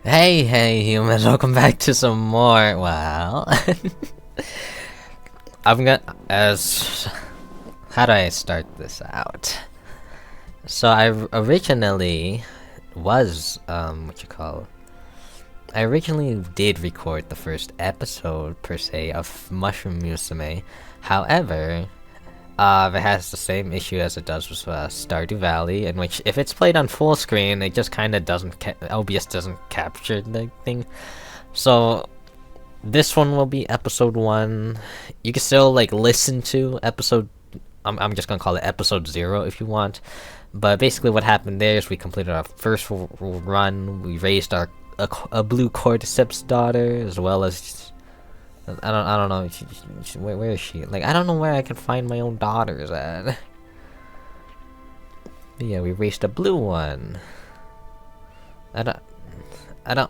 Hey humans, welcome back to some more, well... I'm gonna... How do I start this out? So I originally was, I originally did record the first episode, per se, of Mushroom Musume. However, it has the same issue as it does with Stardew Valley, in which if it's played on full screen, it just kind of doesn't OBS doesn't capture the thing. So this one will be episode 1. You can still like listen to episode. I'm just gonna call it episode 0 if you want. But basically, what happened there is we completed our first run. We raised a blue cordyceps daughter, as well as I don't know. Where is she? Like, I don't know where I can find my own daughters at. But yeah, we raised a blue one. I don't.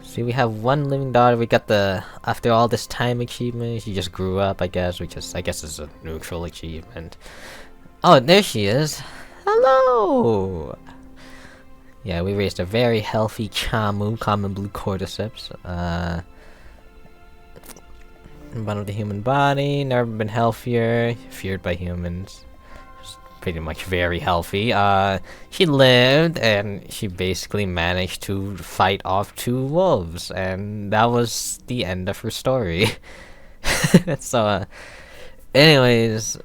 See, we have one living daughter. We got the after all this time achievement. She just grew up, I guess. I guess it's a neutral achievement. Oh, there she is. Hello. Yeah, we raised a very healthy Chamu, common blue cordyceps. One of the human body, never been healthier, feared by humans. Just pretty much very healthy. She lived, and she basically managed to fight off 2 wolves, and that was the end of her story. So, anyways,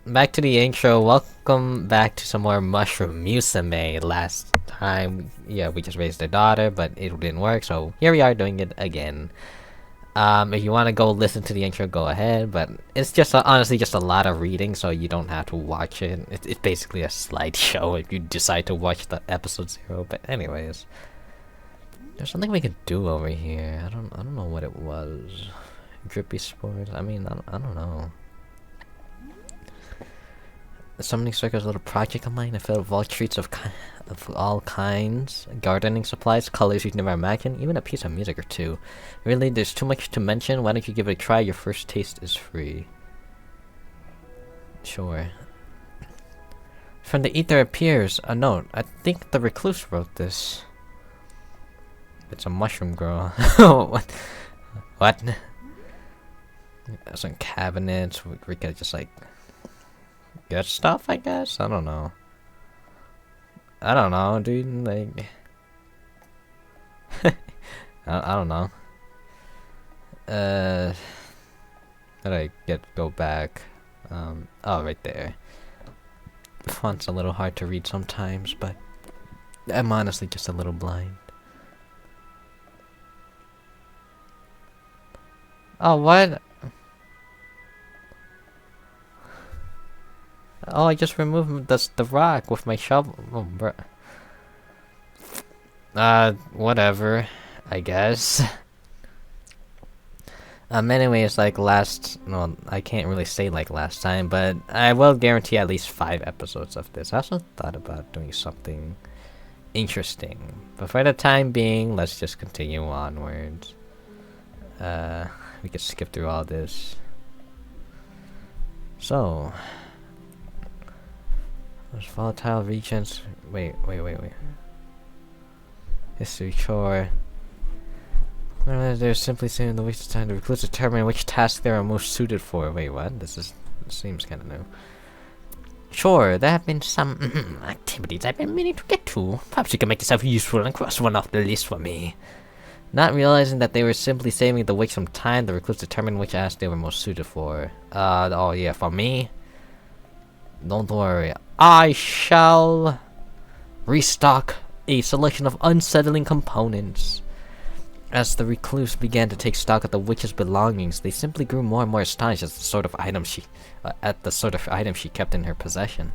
back to the intro. Welcome back to some more Mushroom Musume. Last time, yeah, we just raised a daughter, but it didn't work, so here we are doing it again. If you want to go listen to the intro, go ahead, but it's just honestly just a lot of reading, so you don't have to watch it. It's basically a slideshow if you decide to watch the episode 0. But anyways, there's something we could do over here. I don't know what it was. Drippy spores. I mean, I don't know. Summoning Circle's a little project of mine. I filled with all treats of all kinds, gardening supplies, colors you'd never imagine, even a piece of music or 2. Really, there's too much to mention. Why don't you give it a try? Your first taste is free. Sure. From the ether appears a note. I think the recluse wrote this. It's a mushroom girl. What? What? Some cabinets. We could just like get stuff, I guess. I don't know, dude. Like, I don't know. How do I go back? Oh, right there. Font's a little hard to read sometimes, but I'm honestly just a little blind. Oh, what? Oh, I just removed the rock with my shovel. Oh, bruh. Whatever, I guess. Anyways, like well, I can't really say like last time, but I will guarantee at least 5 episodes of this. I also thought about doing something interesting, but for the time being, let's just continue onwards. We could skip through all this. So, those volatile regions. Wait. History chore. They're simply saying the waste of time to recluse determine which task they are most suited for. Wait, what? This seems kind of new. Sure, there have been some activities I've been meaning to get to. Perhaps you can make yourself useful and cross one off the list for me. Not realizing that they were simply saving the witch some time, the recluse determined which task they were most suited for. Oh yeah, for me? Don't worry. I shall restock a selection of unsettling components. As the recluse began to take stock of the witch's belongings, they simply grew more and more astonished at the sort of item she kept in her possession.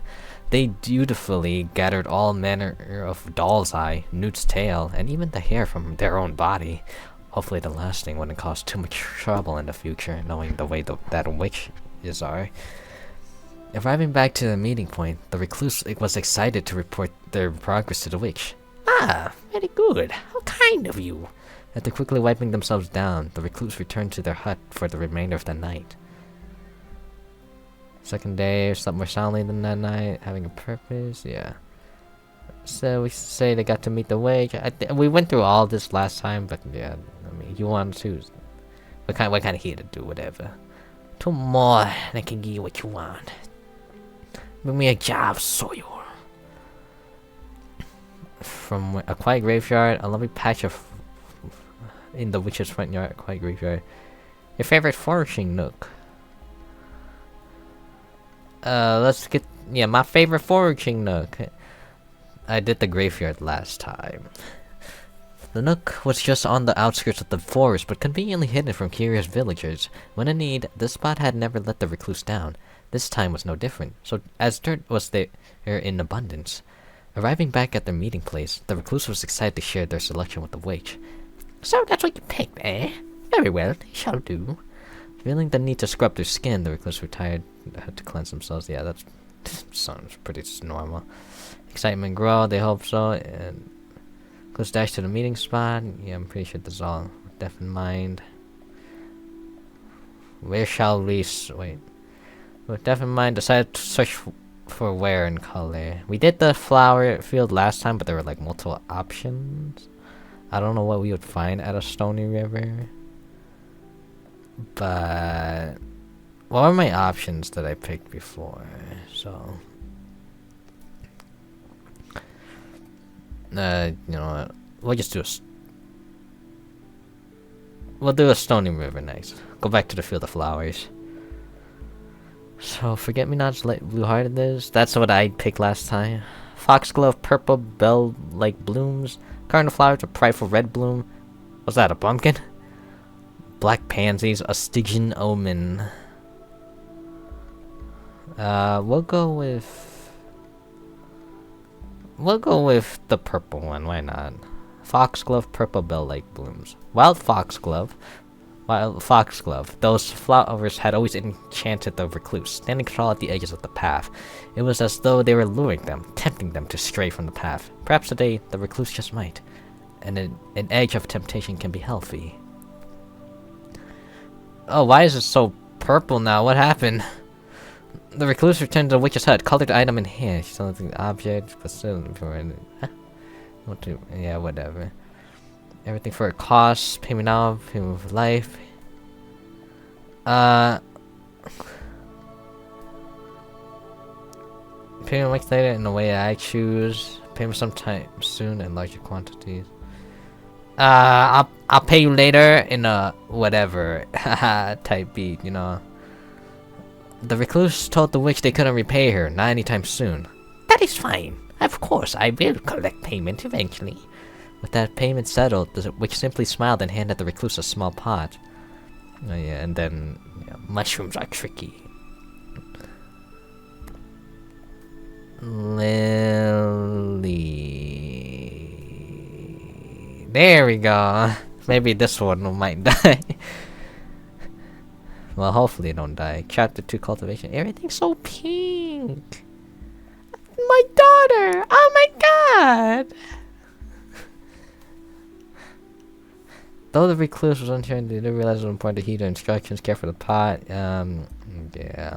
They dutifully gathered all manner of doll's eye, newt's tail, and even the hair from their own body. Hopefully the last thing wouldn't cause too much trouble in the future, knowing the way that witches are. Arriving back to the meeting point, the recluse was excited to report their progress to the witch. Ah, very good. How kind of you. After quickly wiping themselves down, the recluse returned to their hut for the remainder of the night. Second day, slept more soundly than that night, having a purpose, yeah. So we say they got to meet the wage. We went through all this last time, but yeah, I mean, you want to. We're kind of here to do whatever. 2 more, and I can give you what you want. Bring me a jar of soil. From a quiet graveyard, a lovely patch of in the witch's front yard, a quiet graveyard. Your favorite foraging nook. Let's get my favorite foraging nook. I did the graveyard last time. The nook was just on the outskirts of the forest, but conveniently hidden from curious villagers. When in need, this spot had never let the recluse down. This time was no different, so as dirt was there in abundance. Arriving back at their meeting place, the recluse was excited to share their selection with the witch. So that's what you picked, eh? Very well, they shall do. Feeling the need to scrub their skin, the recluse retired to cleanse themselves. Yeah, that sounds pretty normal. Excitement grow, they hope so, and recluse dash to the meeting spot. Yeah, I'm pretty sure this is all with death in mind. Where shall we wait? With death in mind, decided to search for where and color. We did the flower field last time, but there were like multiple options. I don't know what we would find at a stony river. But what were my options that I picked before? So you know what? We'll just do we'll do a stony river next. Go back to the field of flowers. So forget-me-nots like blue-hearted is. That's what I picked last time. Foxglove, purple bell-like blooms. Cardinal flowers, a prideful red bloom. Was that a pumpkin? Black pansies, a Stygian omen. We'll go with the purple one. Why not? Foxglove, purple bell-like blooms. Wild foxglove. Those flowers had always enchanted the recluse, standing tall at the edges of the path. It was as though they were luring them, tempting them to stray from the path. Perhaps today, the recluse just might. And an edge of temptation can be healthy. Oh, why is it so purple now? What happened? The recluse returned to the witch's hut, colored item in hand. She's something object, but still yeah, whatever. Everything for a cost, payment now, payment of life. Payment weeks later in the way I choose. Payment sometime soon in larger quantities. I'll pay you later in a whatever type beat, you know. The recluse told the witch they couldn't repay her, not anytime soon. That is fine. Of course, I will collect payment eventually. With that payment settled, the witch simply smiled and handed the recluse a small pot. Oh yeah, and then mushrooms are tricky. Lily. There we go. Maybe this one might die. Well, hopefully it don't die. Chapter 2 Cultivation. Everything's so pink. My daughter! Oh my god! Though the recluse was unsure, they didn't realize it was important to heed their instructions, care for the pot. Yeah.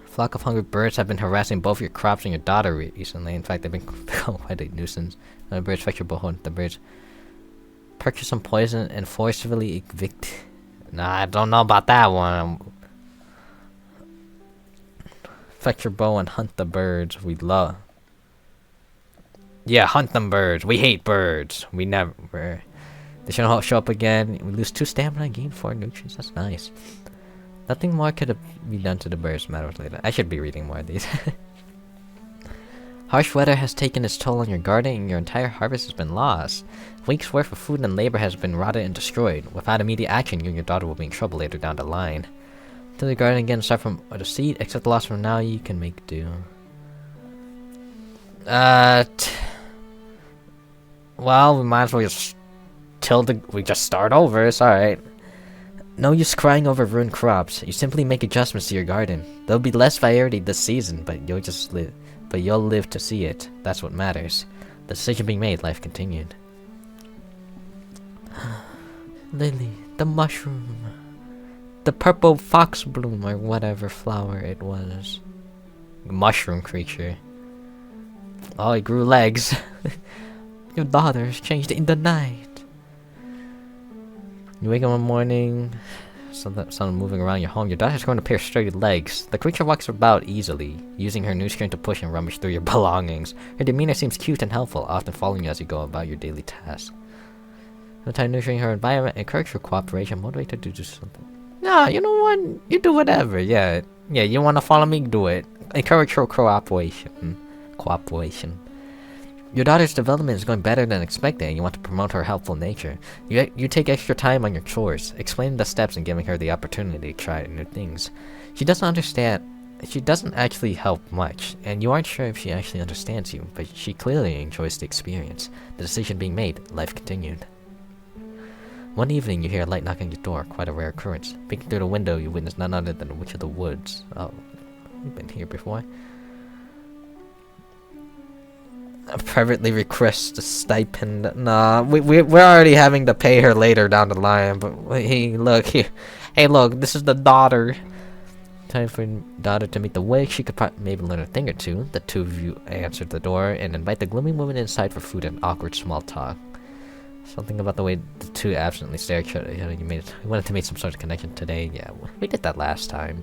Flock of hungry birds have been harassing both your crops and your daughter recently. In fact, they've been quite a nuisance. The birds fetch your bow. The birds purchase some poison and forcefully evict. Nah, I don't know about that one. Fetch your bow and hunt the birds we love. Yeah, hunt them birds. We hate birds. We never. They shouldn't show up again. We lose 2 stamina and gain 4 nutrients. That's nice. Nothing more could have been done to the birds matters later. I should be reading more of these. Harsh weather has taken its toll on your garden and your entire harvest has been lost. Weeks worth of food and labor has been rotted and destroyed. Without immediate action, you and your daughter will be in trouble later down the line. Till the garden again start from the seed, except the loss from now you can make do. Well, we might as well just we just start over. It's alright. No use crying over ruined crops. You simply make adjustments to your garden. There'll be less variety this season, but you'll live to see it. That's what matters. The decision being made, life continued. Lily, the mushroom, the purple fox bloom, or whatever flower it was. mushroom creature. Oh, he grew legs. Your daughter's changed in the night. You wake up one morning, someone moving around your home. Your daughter's growing a pair of sturdy legs. The creature walks about easily, using her new strength to push and rummage through your belongings. Her demeanor seems cute and helpful, often following you as you go about your daily tasks. Sometimes nurturing her environment encourages her cooperation, motivate her to do something. No, you know what? You do whatever, yeah. Yeah, you wanna follow me? Do it. Encourage her cooperation. Your daughter's development is going better than expected, and you want to promote her helpful nature. You take extra time on your chores, explaining the steps and giving her the opportunity to try new things. She doesn't understand. She doesn't actually help much, and you aren't sure if she actually understands you, but she clearly enjoys the experience. The decision being made, life continued. One evening, you hear a light knock on your door, quite a rare occurrence. Peeking through the window, you witness none other than the Witch of the Woods. Oh, we've been here before. I privately request a stipend. Nah, we're already having to pay her later down the line. But hey, look here. Hey, look, this is the daughter. Time for daughter to meet the witch. She could maybe learn a thing or two. The two of you answer the door and invite the gloomy woman inside for food and awkward small talk. Something about the way the two absently stare at each other. You wanted to make some sort of connection today. Yeah, we did that last time.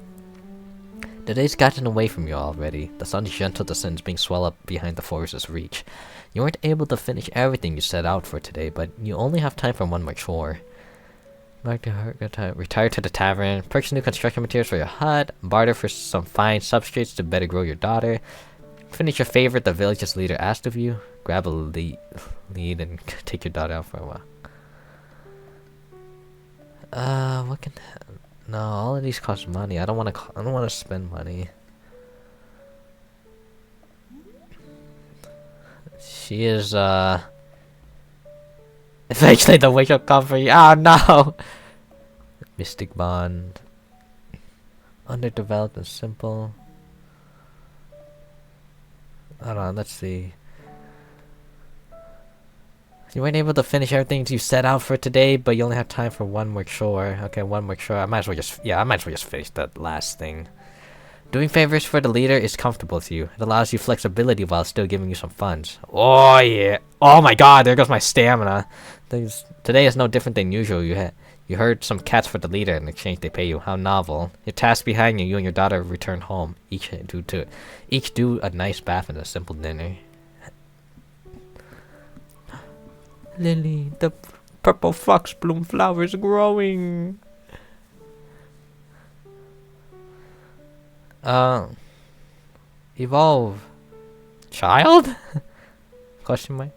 The day's gotten away from you already. The sun's gentle descent is being swelled up behind the forest's reach. You weren't able to finish everything you set out for today, but you only have time for one more chore. Retire to the tavern, purchase new construction materials for your hut, barter for some fine substrates to better grow your daughter, finish your favorite the village's leader asked of you, grab a lead and take your daughter out for a while. What can... No, all of these cost money. I don't want to spend money. She is eventually the witch will come for you. Oh no! Mystic bond. Underdeveloped and simple. Hold on, let's see. You weren't able to finish everything you set out for today, but you only have time for one more chore. Okay, one more chore. I might as well just finish that last thing. Doing favors for the leader is comfortable to you. It allows you flexibility while still giving you some funds. Oh yeah. Oh my god, there goes my stamina. Today is no different than usual. You heard some cats for the leader. In exchange they pay you. How novel. Your task behind you and your daughter return home. Each do a nice bath and a simple dinner. Lily, the purple foxbloom flower is growing. Evolve. Child? Question mark.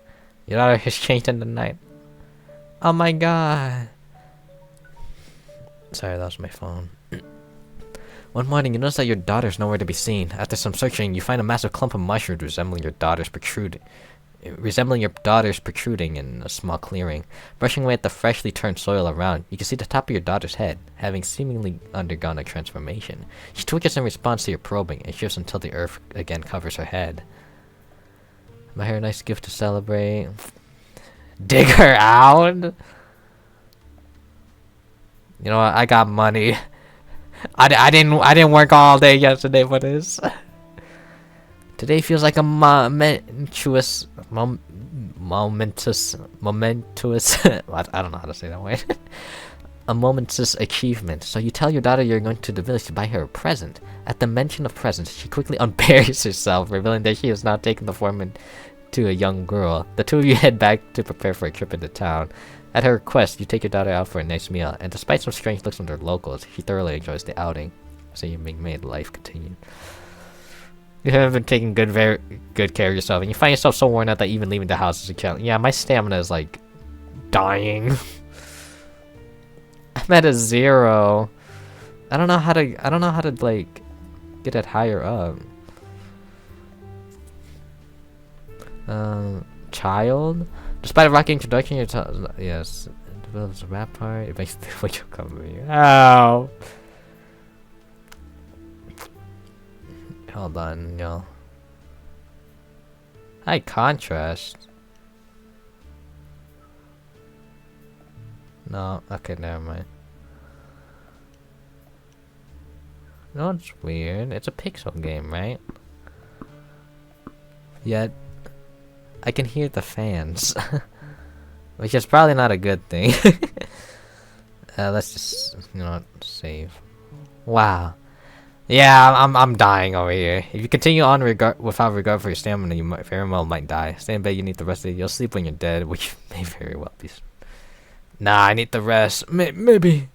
Your daughter has changed in the night. Oh my god. Sorry, that was my phone. One morning, you notice that your daughter's nowhere to be seen. After some searching, you find a massive clump of mushrooms resembling your daughter's protruding in a small clearing. Brushing away at the freshly turned soil around, you can see the top of your daughter's head, having seemingly undergone a transformation. She twitches in response to your probing, and shifts until the earth again covers her head. My hair, a nice gift to celebrate. Dig her out? You know what? I got money. I didn't work all day yesterday for this. Today feels like a momentous I don't know how to say that word. A momentous achievement. So you tell your daughter you're going to the village to buy her a present. At the mention of presents, she quickly unburies herself, revealing that she has now taken the form into a young girl. The two of you head back to prepare for a trip into town. At her request, you take your daughter out for a nice meal, and despite some strange looks from the locals, she thoroughly enjoys the outing. So you made life continue. You haven't been taking very good care of yourself, and you find yourself so worn out that even leaving the house is a challenge. Yeah, my stamina is like dying. I'm at a 0. I don't know how to like get it higher up. Child. Despite a rocky introduction, yes, it develops a rap part. It makes the witch come for you. Ow. Hold on, y'all. High contrast. No, okay, never mind. No, it's weird. It's a pixel game, right? Yet, I can hear the fans. Which is probably not a good thing. Let's just, save. Wow. Yeah, I'm dying over here. If you continue on without regard for your stamina, you very well might die. Stay in bed, you need the rest of it. You'll sleep when you're dead, which may very well be. Nah, I need the rest. Maybe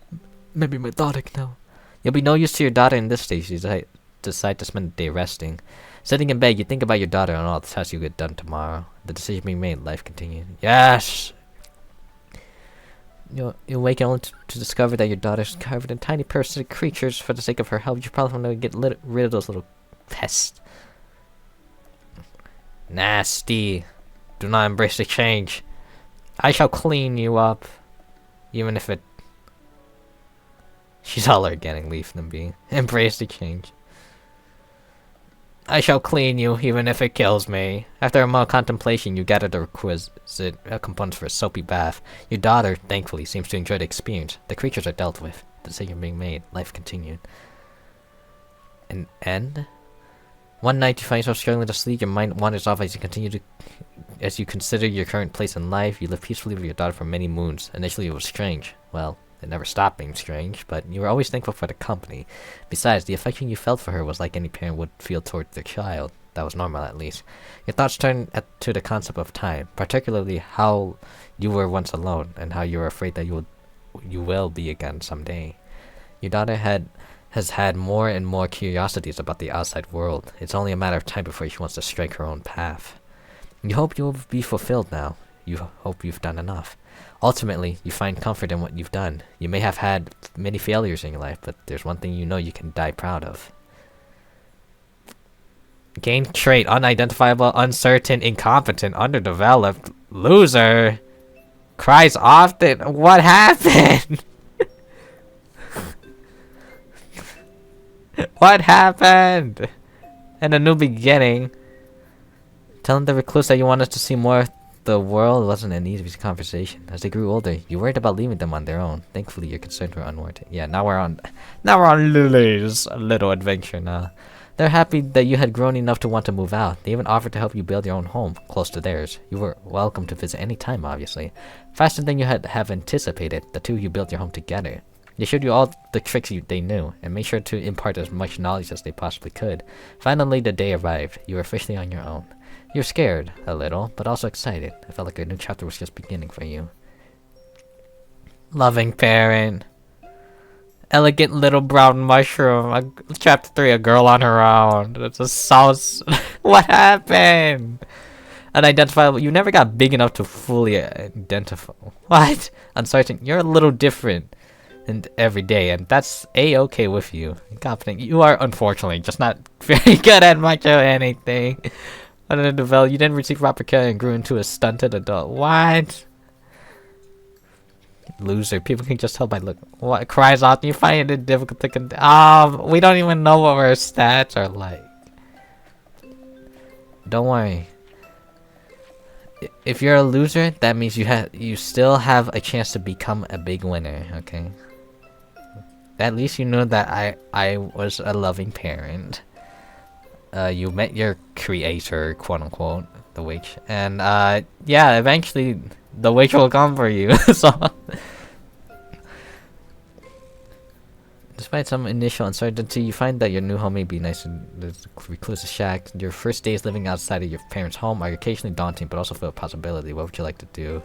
my daughter can help. You'll be no use to your daughter in this stage. You decide to spend the day resting. Sitting in bed, you think about your daughter and all the tasks you get done tomorrow. The decision being made, life continued. Yes! You'll wake only to discover that your daughter's covered in tiny parasitic creatures. For the sake of her health, you probably want to get rid of those little pests. Nasty. Do not embrace the change. I shall clean you up. Even if it... She's all organic, leave them be. Embrace the change. I shall clean you, even if it kills me. After a moment of contemplation, you gather the requisite components for a soapy bath. Your daughter, thankfully, seems to enjoy the experience. The creatures are dealt with. The decision being made. Life continued. An end? One night, you find yourself struggling to sleep. Your mind wanders off as you consider your current place in life. You live peacefully with your daughter for many moons. Initially, it was strange. Well, it never stopped being strange, but you were always thankful for the company. Besides, the affection you felt for her was like any parent would feel towards their child. That was normal, at least. Your thoughts turned to the concept of time, particularly how you were once alone, and how you were afraid that you will be again someday. Your daughter has had more and more curiosities about the outside world. It's only a matter of time before she wants to strike her own path. You hope you will be fulfilled now. You hope you've done enough. Ultimately, you find comfort in what you've done. You may have had many failures in your life, but there's one thing you know you can die proud of. Gain trait: unidentifiable, uncertain, incompetent, underdeveloped, loser. Cries often. What happened? What happened? And a new beginning. Telling the recluse that you wanted to see more of the world wasn't an easy conversation. As they grew older, you worried about leaving them on their own. Thankfully, your concerns were unwarranted. Yeah, now we're on Lily's little adventure now. They're happy that you had grown enough to want to move out. They even offered to help you build your own home, close to theirs. You were welcome to visit any time, obviously. Faster than you have anticipated, the two of you built your home together. They showed you all the tricks they knew, and made sure to impart as much knowledge as they possibly could. Finally, the day arrived. You were officially on your own. You were scared, a little, but also excited. I felt like a new chapter was just beginning for you. Loving parent. Elegant little brown mushroom. Chapter 3, a girl on her own. That's a sauce. What happened? Unidentifiable. You never got big enough to fully identify. What? Uncertain. You're a little different and every day, and that's a-okay with you. Confident. You are, unfortunately, just not very good at much of anything. You didn't receive proper care and grew into a stunted adult. What? Loser. People can just tell by look. What? Cries often. You find it difficult to we don't even know what our stats are like. Don't worry. If you're a loser, that means you still have a chance to become a big winner. Okay. At least you know that I was a loving parent. You met your creator, quote unquote, the witch, and yeah, eventually the witch will come for you. So, despite some initial uncertainty, you find that your new home may be nice and there's a reclusive shack. Your first days living outside of your parents' home are occasionally daunting, but also full of possibility. What would you like to do?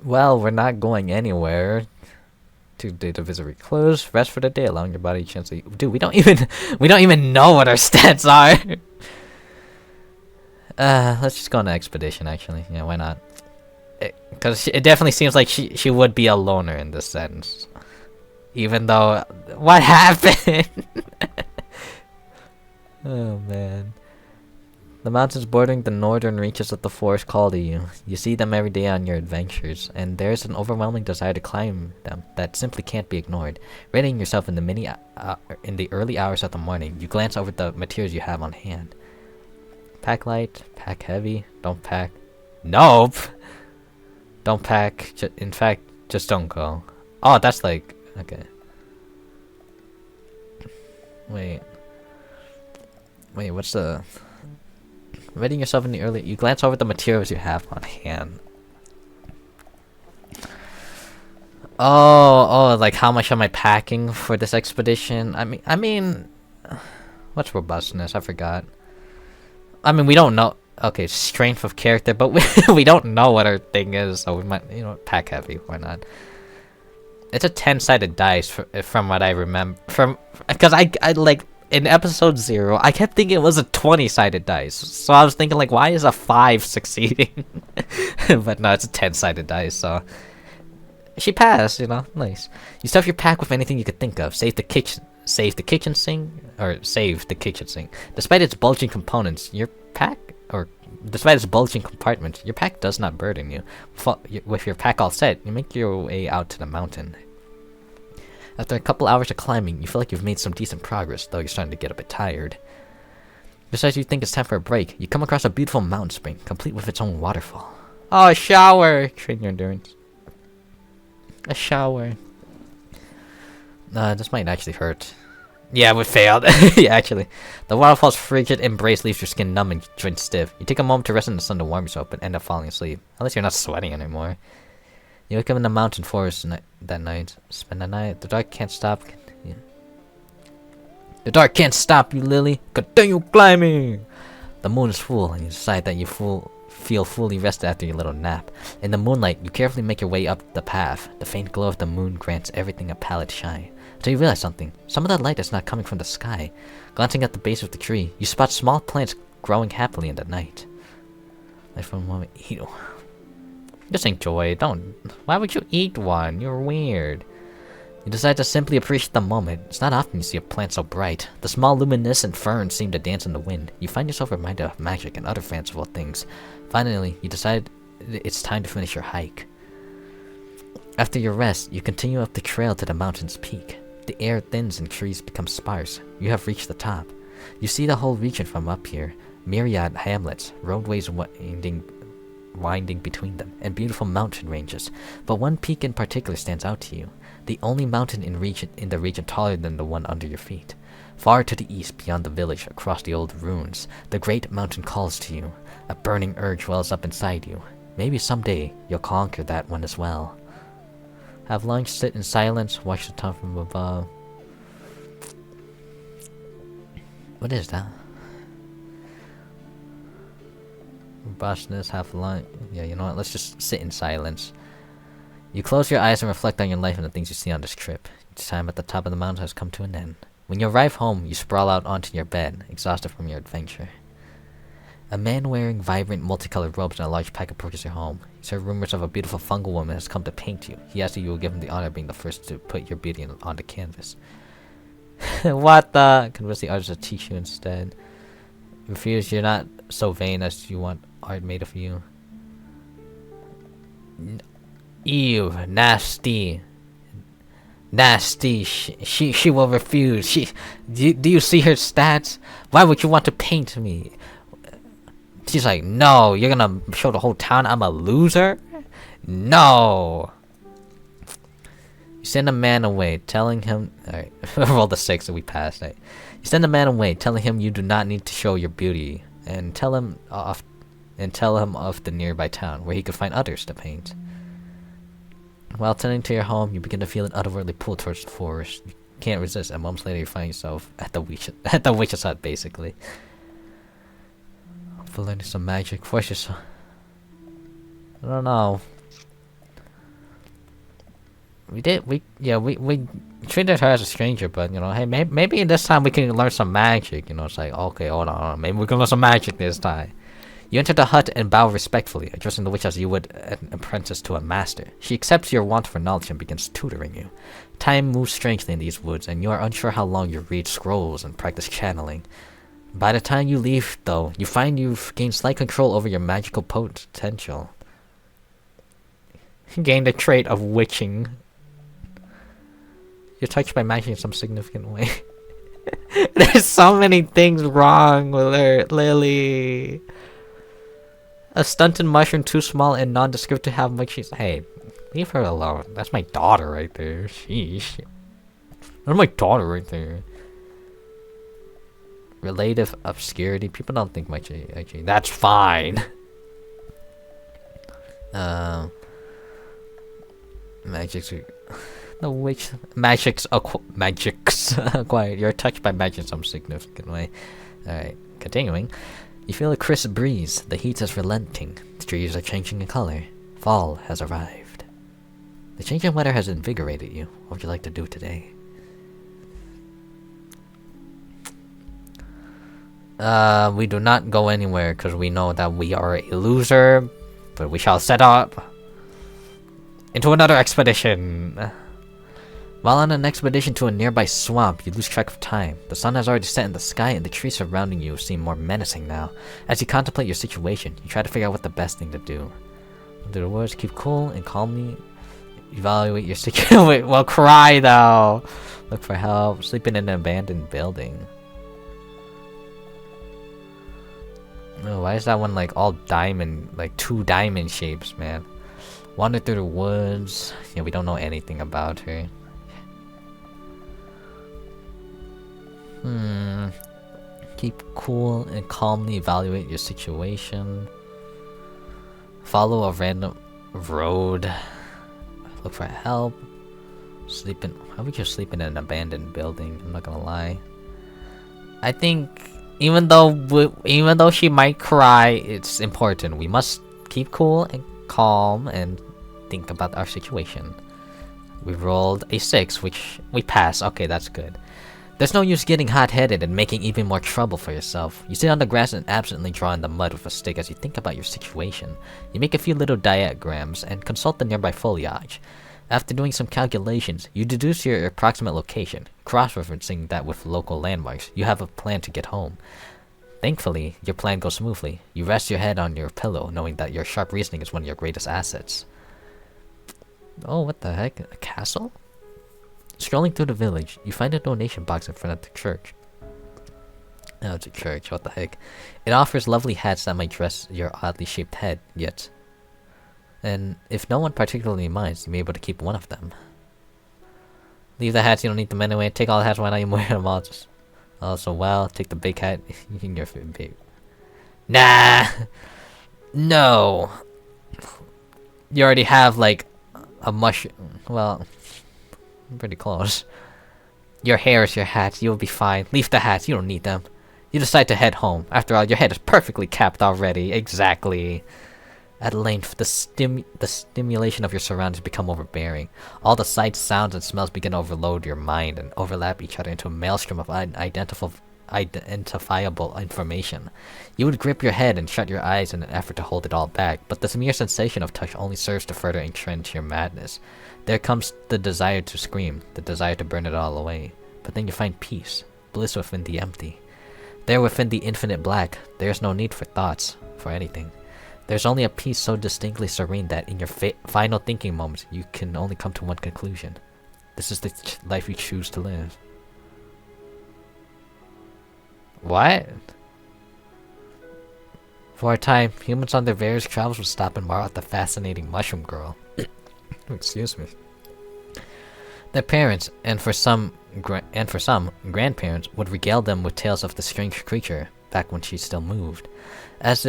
Well, we're not going anywhere. To visit recluse, rest for the day, allowing your body a chance to. Dude, we don't even know what our stats are. Let's just go on an expedition. Actually, yeah, why not? Because it definitely seems like she would be a loner in this sense. Even though, what happened? Oh man. The mountains bordering the northern reaches of the forest call to you. You see them every day on your adventures, and there's an overwhelming desire to climb them that simply can't be ignored. Readying yourself in the early hours of the morning, you glance over the materials you have on hand. Pack light, pack heavy, don't pack. Nope! Don't pack, in fact, just don't go. Oh, that's like, okay. Wait. Wait, what's the... Readying yourself in the early... You glance over the materials you have on hand. Oh, like how much am I packing for this expedition? I mean... What's robustness? I forgot. I mean, we don't know... Okay, strength of character, but we don't know what our thing is, so we might, you know, pack heavy. Why not? It's a 10-sided dice, from what I remember. Because I like... In episode 0, I kept thinking it was a 20-sided dice. So I was thinking, like, why is a 5 succeeding? But no, it's a 10-sided dice, so... She passed, you know, nice. You stuff your pack with anything you could think of. Save the kitchen sink. Despite its bulging components, your pack... Despite its bulging compartments, your pack does not burden you. With your pack all set, you make your way out to the mountain. After a couple hours of climbing, you feel like you've made some decent progress, though you're starting to get a bit tired. Just as you think it's time for a break, you come across a beautiful mountain spring, complete with its own waterfall. Oh, a shower! Train your endurance. A shower. This might actually hurt. Yeah, we failed. Yeah, actually. The waterfall's frigid embrace leaves your skin numb and joints stiff. You take a moment to rest in the sun to warm yourself, but end up falling asleep. At least you're not sweating anymore. You wake up in the mountain forest that night. Spend the night. The dark can't stop. Yeah. The dark can't stop you, Lily. Continue climbing! The moon is full, and you decide that you feel fully rested after your little nap. In the moonlight, you carefully make your way up the path. The faint glow of the moon grants everything a pallid shine. Until you realize something. Some of that light is not coming from the sky. Glancing at the base of the tree, you spot small plants growing happily in the night. Like for a moment, ew. Just enjoy. Don't. Why would you eat one? You're weird. You decide to simply appreciate the moment. It's not often you see a plant so bright. The small luminescent ferns seem to dance in the wind. You find yourself reminded of magic and other fanciful things. Finally, you decide it's time to finish your hike. After your rest, you continue up the trail to the mountain's peak. The air thins and trees become sparse. You have reached the top. You see the whole region from up here. Myriad hamlets, roadways winding between them, and beautiful mountain ranges. But one peak in particular stands out to you. The only mountain in the region taller than the one under your feet. Far to the east, beyond the village, across the old ruins, the great mountain calls to you. A burning urge wells up inside you. Maybe someday, you'll conquer that one as well. Have lunch, sit in silence, watch the town from above. What is that? Robustness, have lunch. Yeah, you know what? Let's just sit in silence. You close your eyes and reflect on your life and the things you see on this trip. Your time at the top of the mountain has come to an end. When you arrive home, you sprawl out onto your bed, exhausted from your adventure. A man wearing vibrant, multicolored robes and a large pack approaches your home. He's heard rumors of a beautiful fungal woman has come to paint you. He asks if you will give him the honor of being the first to put your beauty on the canvas. What the? Convince the artist to teach you instead. Refuse, you're not so vain as you want art made of you. Ew, nasty. Nasty. She will refuse. Do you see her stats? Why would you want to paint me? She's like, no, you're gonna show the whole town I'm a loser? No! You send a man away, telling him... Alright, roll the 6 and we passed. Right? You send a man away, telling him you do not need to show your beauty, and tell him of the nearby town, where he could find others to paint. While tending to your home, you begin to feel an otherworldly pull towards the forest. You can't resist, and moments later you find yourself at the witch's hut, basically. For learning some magic, force yourself. I don't know. We treated her as a stranger, but you know, hey, maybe this time we can learn some magic. You know, it's like, okay, hold on, maybe we can learn some magic this time. You enter the hut and bow respectfully, addressing the witch as you would an apprentice to a master. She accepts your want for knowledge and begins tutoring you. Time moves strangely in these woods, and you are unsure how long you read scrolls and practice channeling. By the time you leave, though, you find you've gained slight control over your magical potential. You gained the trait of witching. You're touched by magic in some significant way. There's so many things wrong with her, Lily. A stunted mushroom too small and nondescript to have much use. Hey, leave her alone. That's my daughter right there. Sheesh. That's my daughter right there. Relative obscurity. People don't think much of IG. That's fine. Magics. No, which magics acquired. You're touched by magic in some significant way. Alright, continuing. You feel a crisp breeze. The heat is relenting. The trees are changing in color. Fall has arrived. The change in weather has invigorated you. What would you like to do today? We do not go anywhere because we know that we are a loser, but we shall set up into another expedition. While on an expedition to a nearby swamp, you lose track of time. The sun has already set in the sky and the trees surrounding you seem more menacing now. As you contemplate your situation, you try to figure out what the best thing to do. Do the words keep cool and calmly evaluate your situation. Well, cry though. Look for help. Sleep in an abandoned building. Oh, why is that one like all diamond, like 2 diamond shapes, man? Wander through the woods. Yeah, we don't know anything about her. Keep cool and calmly evaluate your situation. Follow a random road. Look for help. Sleep in. How would you sleep in an abandoned building? I'm not gonna lie. I think even though she might cry, it's important. We must keep cool and calm and think about our situation. We rolled a 6, which we pass. Okay, that's good. There's no use getting hot-headed and making even more trouble for yourself. You sit on the grass and absently draw in the mud with a stick as you think about your situation. You make a few little diagrams and consult the nearby foliage. After doing some calculations, you deduce your approximate location. Cross-referencing that with local landmarks, you have a plan to get home. Thankfully, your plan goes smoothly. You rest your head on your pillow, knowing that your sharp reasoning is one of your greatest assets. Oh, what the heck? A castle? Strolling through the village, you find a donation box in front of the church. Oh, it's a church, what the heck. It offers lovely hats that might dress your oddly shaped head, yet. And if no one particularly minds, you may be able to keep one of them. Leave the hats, you don't need them anyway. Take all the hats, why not you wear them all? Just also, well, take the big hat. You can get fit big. Nah! No! You already have, like, a mushroom. Well, pretty close. Your hair is your hat. You'll be fine. Leave the hats. You don't need them. You decide to head home. After all, your head is perfectly capped already. Exactly. At length, the stimulation of your surroundings become overbearing. All the sights, sounds, and smells begin to overload your mind and overlap each other into a maelstrom of identifiable information. You would grip your head and shut your eyes in an effort to hold it all back, but this mere sensation of touch only serves to further entrench your madness. There comes the desire to scream, the desire to burn it all away. But then you find peace, bliss within the empty. There within the infinite black, there is no need for thoughts, for anything. There's only a peace so distinctly serene that in your final thinking moments, you can only come to one conclusion. This is the life you choose to live. What? For a time, humans on their various travels would stop and marvel at the fascinating mushroom girl. Excuse me. Their parents, and for some grandparents, would regale them with tales of the strange creature back when she still moved. As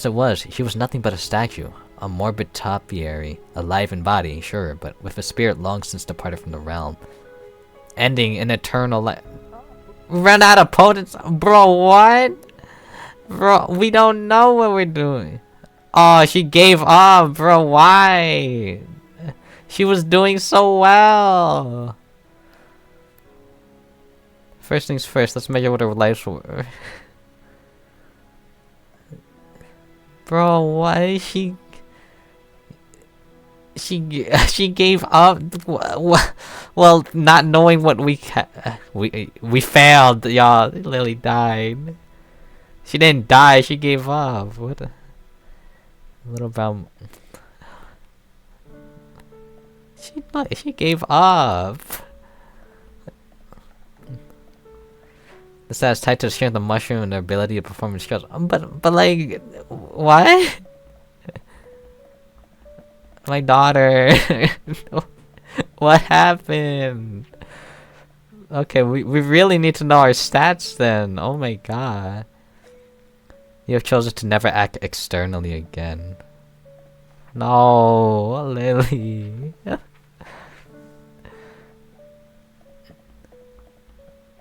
it was, she was nothing but a statue, a morbid topiary, alive in body, sure, but with a spirit long since departed from the realm, ending in eternal life. Run out of potence, bro. What, bro? We don't know what we're doing. Oh, she gave up, bro. Why? She was doing so well. First things first, let's measure what her lives were. Bro, why is she gave up? Well, not knowing what we failed, y'all. Lily died. She didn't die. She gave up. What? A little about. She gave up. The status tied to the strength of the mushroom and their ability to perform in skills. But like, what? My daughter. What happened? Okay, we really need to know our stats then. Oh my god. You have chosen to never act externally again. No, Lily.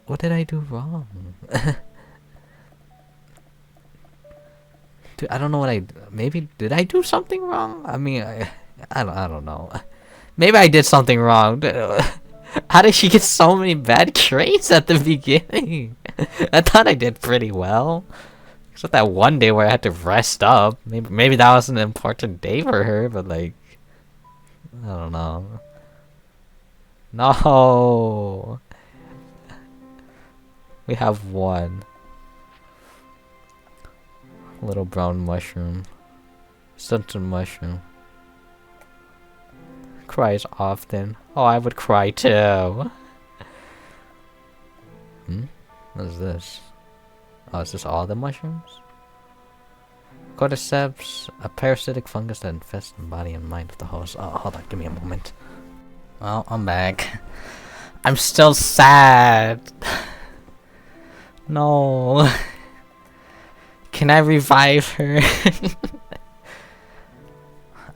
What did I do wrong? Dude, I don't know what maybe did I do something wrong? I mean, I don't know. Maybe I did something wrong. How did she get so many bad traits at the beginning? I thought I did pretty well. Except that one day where I had to rest up. Maybe that was an important day for her, but like, I don't know. No. We have one. Little brown mushroom. Sunken mushroom. Cries often. Oh, I would cry too. What is this? Oh, is this all the mushrooms? Cordyceps, a parasitic fungus that infests the body and mind of the host. Oh, hold on, give me a moment. Well, I'm back. I'm still sad. No. Can I revive her?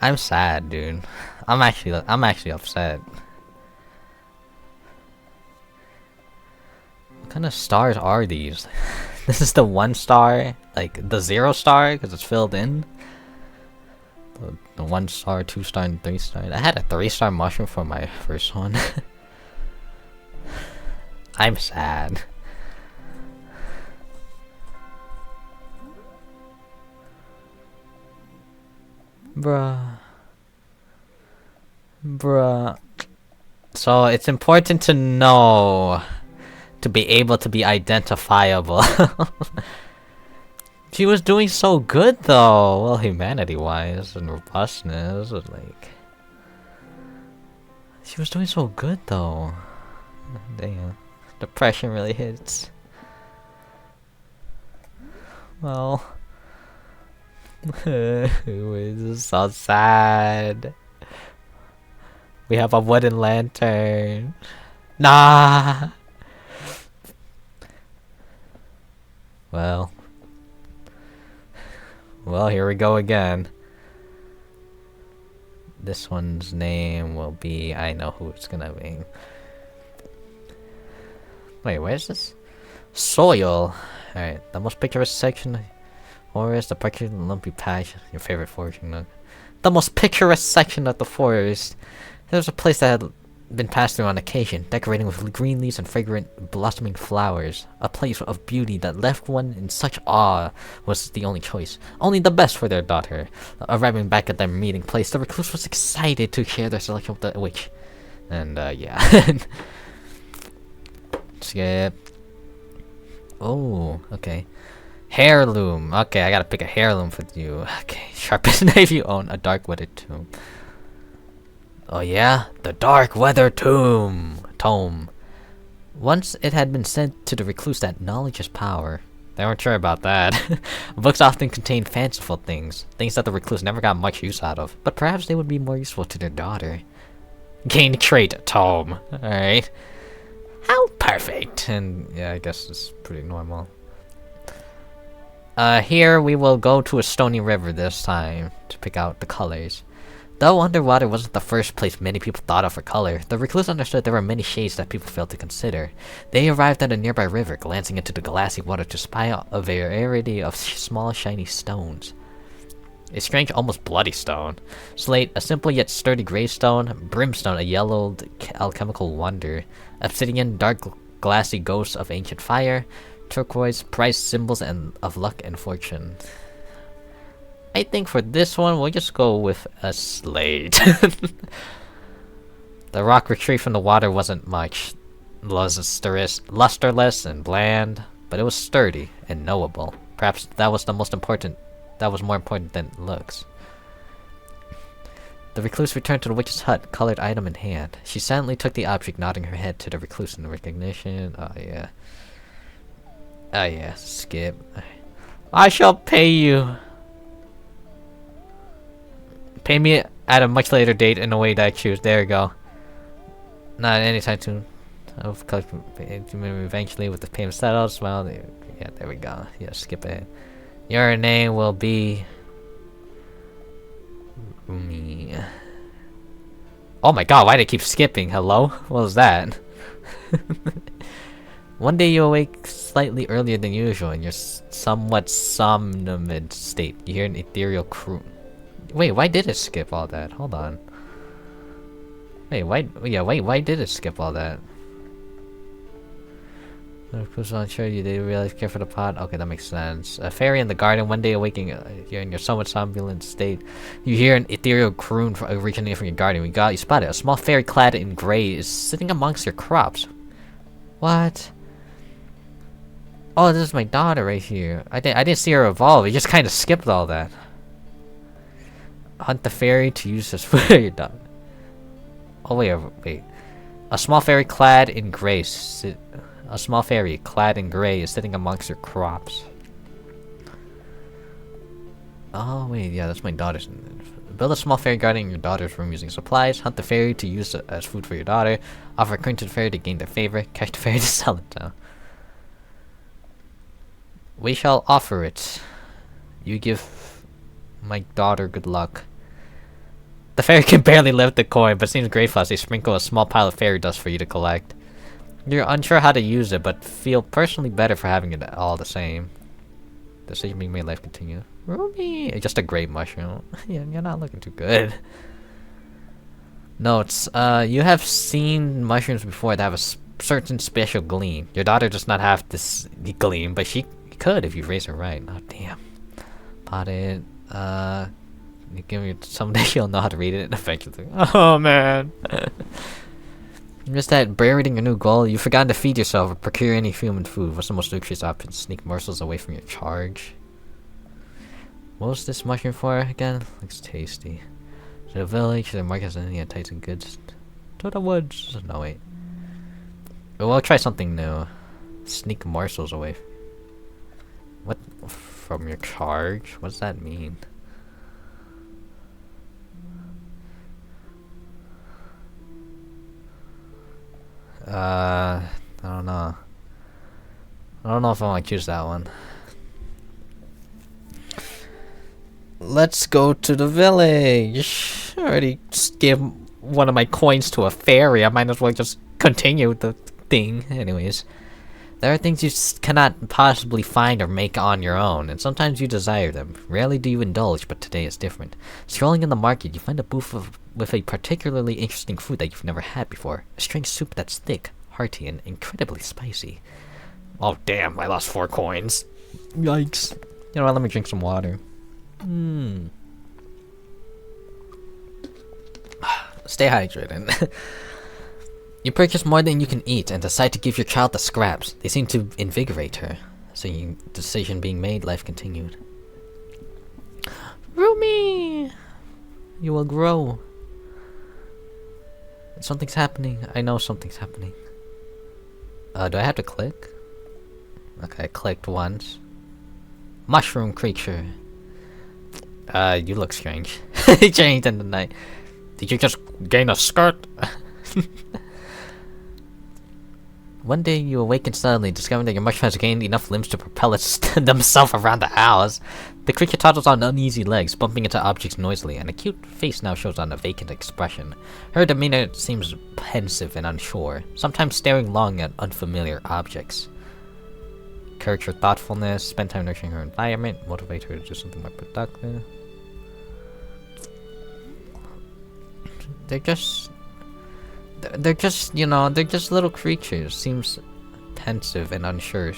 I'm sad, dude. I'm actually upset. What kind of stars are these? This is the 1 star, like the 0 star because it's filled in. The 1 star, 2 star, and 3 star. I had a 3-star mushroom for my first one. I'm sad. Bruh. So it's important to know to be able to be identifiable. She was doing so good though. Well, humanity-wise and robustness, like she was doing so good though. Damn, depression really hits. Well. This is so sad. We have a wooden lantern. Nah. Well, here we go again. This one's name will be. I know who it's gonna be. Wait, where's this? Soil. Alright, the most picturesque section. Forest, the particular lumpy patch, your favorite foraging nook. The most picturesque section of the forest. There was a place that had been passed through on occasion, decorating with green leaves and fragrant blossoming flowers. A place of beauty that left one in such awe was the only choice. Only the best for their daughter. Arriving back at their meeting place, the recluse was excited to share their selection with the witch. And, yeah. Skip. Oh, okay. Heirloom. Okay, I gotta pick a heirloom for you. Okay, sharpest knife you own. A dark weathered tomb. Oh yeah? The dark weather tome. Once it had been said to the recluse that knowledge is power. They weren't sure about that. Books often contain fanciful things. Things that the recluse never got much use out of. But perhaps they would be more useful to their daughter. Gain trait tome. Alright. How perfect. And yeah, I guess it's pretty normal. Here we will go to a stony river this time to pick out the colors. Though underwater wasn't the first place many people thought of for color, the recluse understood there were many shades that people failed to consider. They arrived at a nearby river, glancing into the glassy water to spy out a variety of small shiny stones. A strange, almost bloody stone. Slate, a simple yet sturdy gray stone. Brimstone, a yellowed alchemical wonder. Obsidian, dark glassy ghosts of ancient fire. Turquoise, prized symbols of luck and fortune. I think for this one, we'll just go with a slate. The rock retrieved from the water wasn't much. Lusterless and bland, but it was sturdy and knowable. Perhaps that was more important than looks. The recluse returned to the witch's hut, colored item in hand. She silently took the object, nodding her head to the recluse in recognition. Oh yeah. Oh yeah, skip. I shall pay you. Pay me at a much later date in a way that I choose. There you go. Not anytime soon. of eventually with the payment settles. Well, yeah, there we go. Yeah, skip it. Your name will be me. Oh my god, why do I keep skipping? Hello? What was that? One day you awake slightly earlier than usual in your somewhat somnolent state. You hear an ethereal croon. Wait, why did it skip all that? Hold on. Wait, why did it skip all that? Who's unsure you didn't realize care for the pot? Okay, that makes sense. A fairy in the garden, one day awaking you're in your somewhat somnolent state. You hear an ethereal croon originating from your garden. You spot it. A small fairy clad in grey is sitting amongst your crops. What? Oh, this is my daughter right here. I didn't see her evolve. It just kind of skipped all that. Hunt the fairy to use as food for your daughter. Oh wait. A small fairy clad in grey. A small fairy clad in grey is sitting amongst your crops. Oh wait, yeah, that's my daughter's. Build a small fairy garden in your daughter's room using supplies. Hunt the fairy to use as food for your daughter. Offer a coin to the fairy to gain their favor. Catch the fairy to sell it down. We shall offer it. You give my daughter good luck. The fairy can barely lift the coin, but seems grateful as they sprinkle a small pile of fairy dust for you to collect. You're unsure how to use it, but feel personally better for having it all the same. Decision being made, life continue. Ruby! Just a great mushroom. Yeah, you're not looking too good. Notes. You have seen mushrooms before that have a certain special gleam. Your daughter does not have this gleam, but she could if you raise her right. Oh, damn. Potted. You give me someday you'll know how to read it eventually. Oh, man. Just that buried in your new goal, you've forgotten to feed yourself or procure any human food. What's the most nutritious option? Sneak morsels away from your charge. What was this mushroom for again? Looks tasty. To the village, to the market, and any enticing goods. To the woods. No, wait. We'll try something new. Sneak morsels away. What? From your charge? What does that mean? I don't know. I don't know if I want to choose that one. Let's go to the village. I already gave one of my coins to a fairy. I might as well just continue the thing. Anyways. There are things you cannot possibly find or make on your own, and sometimes you desire them. Rarely do you indulge, but today is different. Strolling in the market, you find a booth with a particularly interesting food that you've never had before. A strange soup that's thick, hearty, and incredibly spicy. Oh damn, I lost 4 coins. Yikes. You know what, let me drink some water. Stay hydrated. You purchase more than you can eat and decide to give your child the scraps. They seem to invigorate her. So, decision being made, life continued. Rumi! You will grow. Something's happening. I know something's happening. Do I have to click? Okay, I clicked once. Mushroom creature. You look strange. He changed in the night. Did you just gain a skirt? One day you awaken suddenly, discovering that your mushroom has gained enough limbs to propel themselves around the house. The creature toddles on uneasy legs, bumping into objects noisily, and a cute face now shows on a vacant expression. Her demeanor seems pensive and unsure, sometimes staring long at unfamiliar objects. Encourage her thoughtfulness, spend time nurturing her environment, motivate her to do something more productive. They're just, you know, they're just little creatures. Seems pensive and unsure.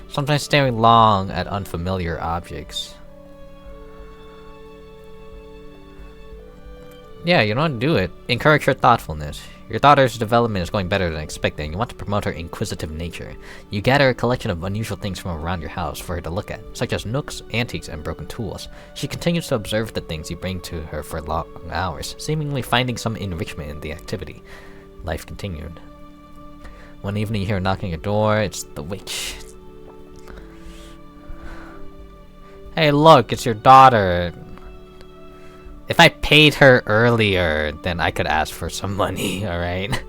Sometimes staring long at unfamiliar objects. Yeah, you know what? Do it. Encourage her thoughtfulness. Your daughter's development is going better than expected, and you want to promote her inquisitive nature. You gather a collection of unusual things from around your house for her to look at, such as nooks, antiques, and broken tools. She continues to observe the things you bring to her for long hours, seemingly finding some enrichment in the activity. Life continued. One evening you hear a knocking at your door. It's the witch. Hey look, it's your daughter. If I paid her earlier, then I could ask for some money, alright?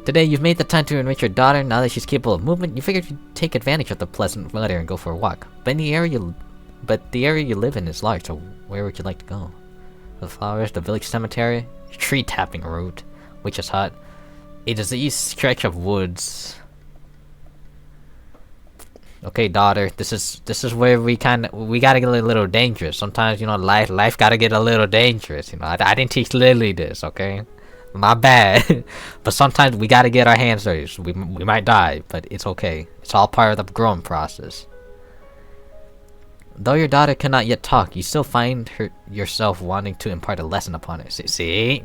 Today, you've made the time to enrich your daughter. Now that she's capable of movement, you figured you'd take advantage of the pleasant weather and go for a walk. But the area you live in is large, so where would you like to go? The flowers, the village cemetery, tree tapping route, witch's hut, a diseased stretch of woods. Okay, daughter, this is where we gotta get a little dangerous. Sometimes, you know, life gotta get a little dangerous. You know, I didn't teach Lily this, okay? My bad. But sometimes we gotta get our hands dirty. So we might die, but it's okay. It's all part of the growing process. Though your daughter cannot yet talk, you still find yourself wanting to impart a lesson upon her. See?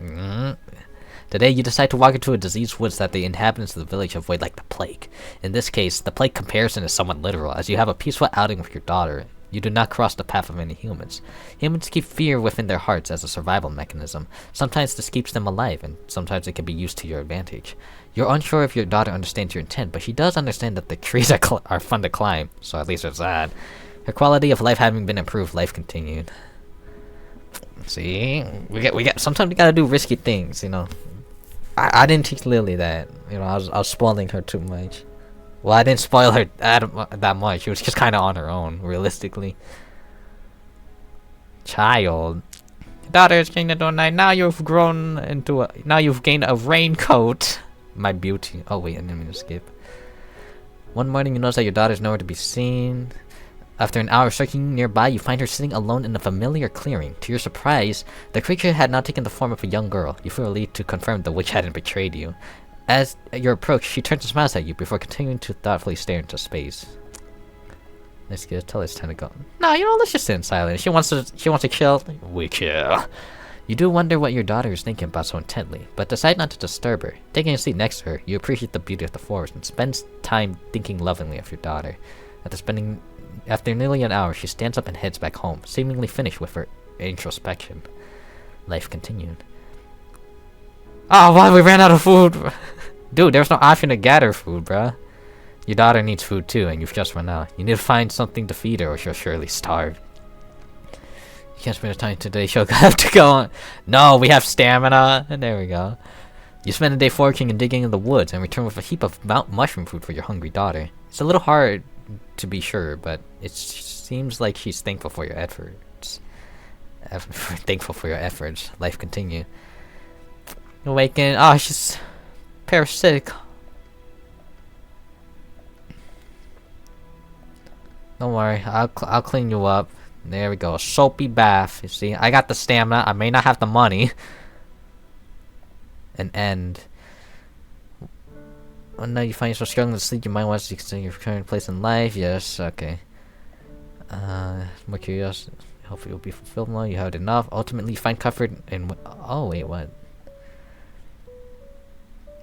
Today, you decide to walk into a diseased woods that the inhabitants of the village avoid like the plague. In this case, the plague comparison is somewhat literal, as you have a peaceful outing with your daughter. You do not cross the path of any humans. Humans keep fear within their hearts as a survival mechanism. Sometimes this keeps them alive, and sometimes it can be used to your advantage. You're unsure if your daughter understands your intent, but she does understand that the trees are fun to climb, so at least there's that. Her quality of life having been improved, life continued. See? Sometimes we gotta do risky things, you know. I didn't teach Lily that. You know, I was spoiling her too much. Well, I didn't spoil her that much. She was just kind of on her own, realistically. Child. Daughter is gained a night. Now you've gained a raincoat. My beauty. Oh wait, I didn't mean to skip. One morning, you notice that your daughter's nowhere to be seen. After an hour searching nearby, you find her sitting alone in a familiar clearing. To your surprise, the creature had now taken the form of a young girl. You feel relieved to confirm the witch hadn't betrayed you. As you approach, she turns and smiles at you before continuing to thoughtfully stare into space. Let's tell her it's time to go. No, you know, let's just sit in silence. She wants to chill. We chill. You do wonder what your daughter is thinking about so intently, but decide not to disturb her. Taking a seat next to her, you appreciate the beauty of the forest and spend time thinking lovingly of your daughter. After nearly an hour, she stands up and heads back home, seemingly finished with her introspection. Life continued. Oh, wow, we ran out of food! Dude, there's no option to gather food, bruh. Your daughter needs food too, and you've just run out. You need to find something to feed her, or she'll surely starve. You can't spend the time today, she'll have to go on. No, we have stamina! And there we go. You spend a day foraging and digging in the woods, and return with a heap of mushroom food for your hungry daughter. It's a little hard to be sure, but it seems like she's thankful for your efforts. Thankful for your efforts. Life continue. Awaken. Oh, she's parasitic. Don't worry, I'll clean you up. There we go. Soapy bath. You see, I got the stamina. I may not have the money. An end. Oh no, you find yourself struggling to sleep. You might want to consider your current place in life. Yes, okay. More curiosity. Hopefully you'll be fulfilled now. You have enough. Ultimately, you find comfort in. Oh wait, what?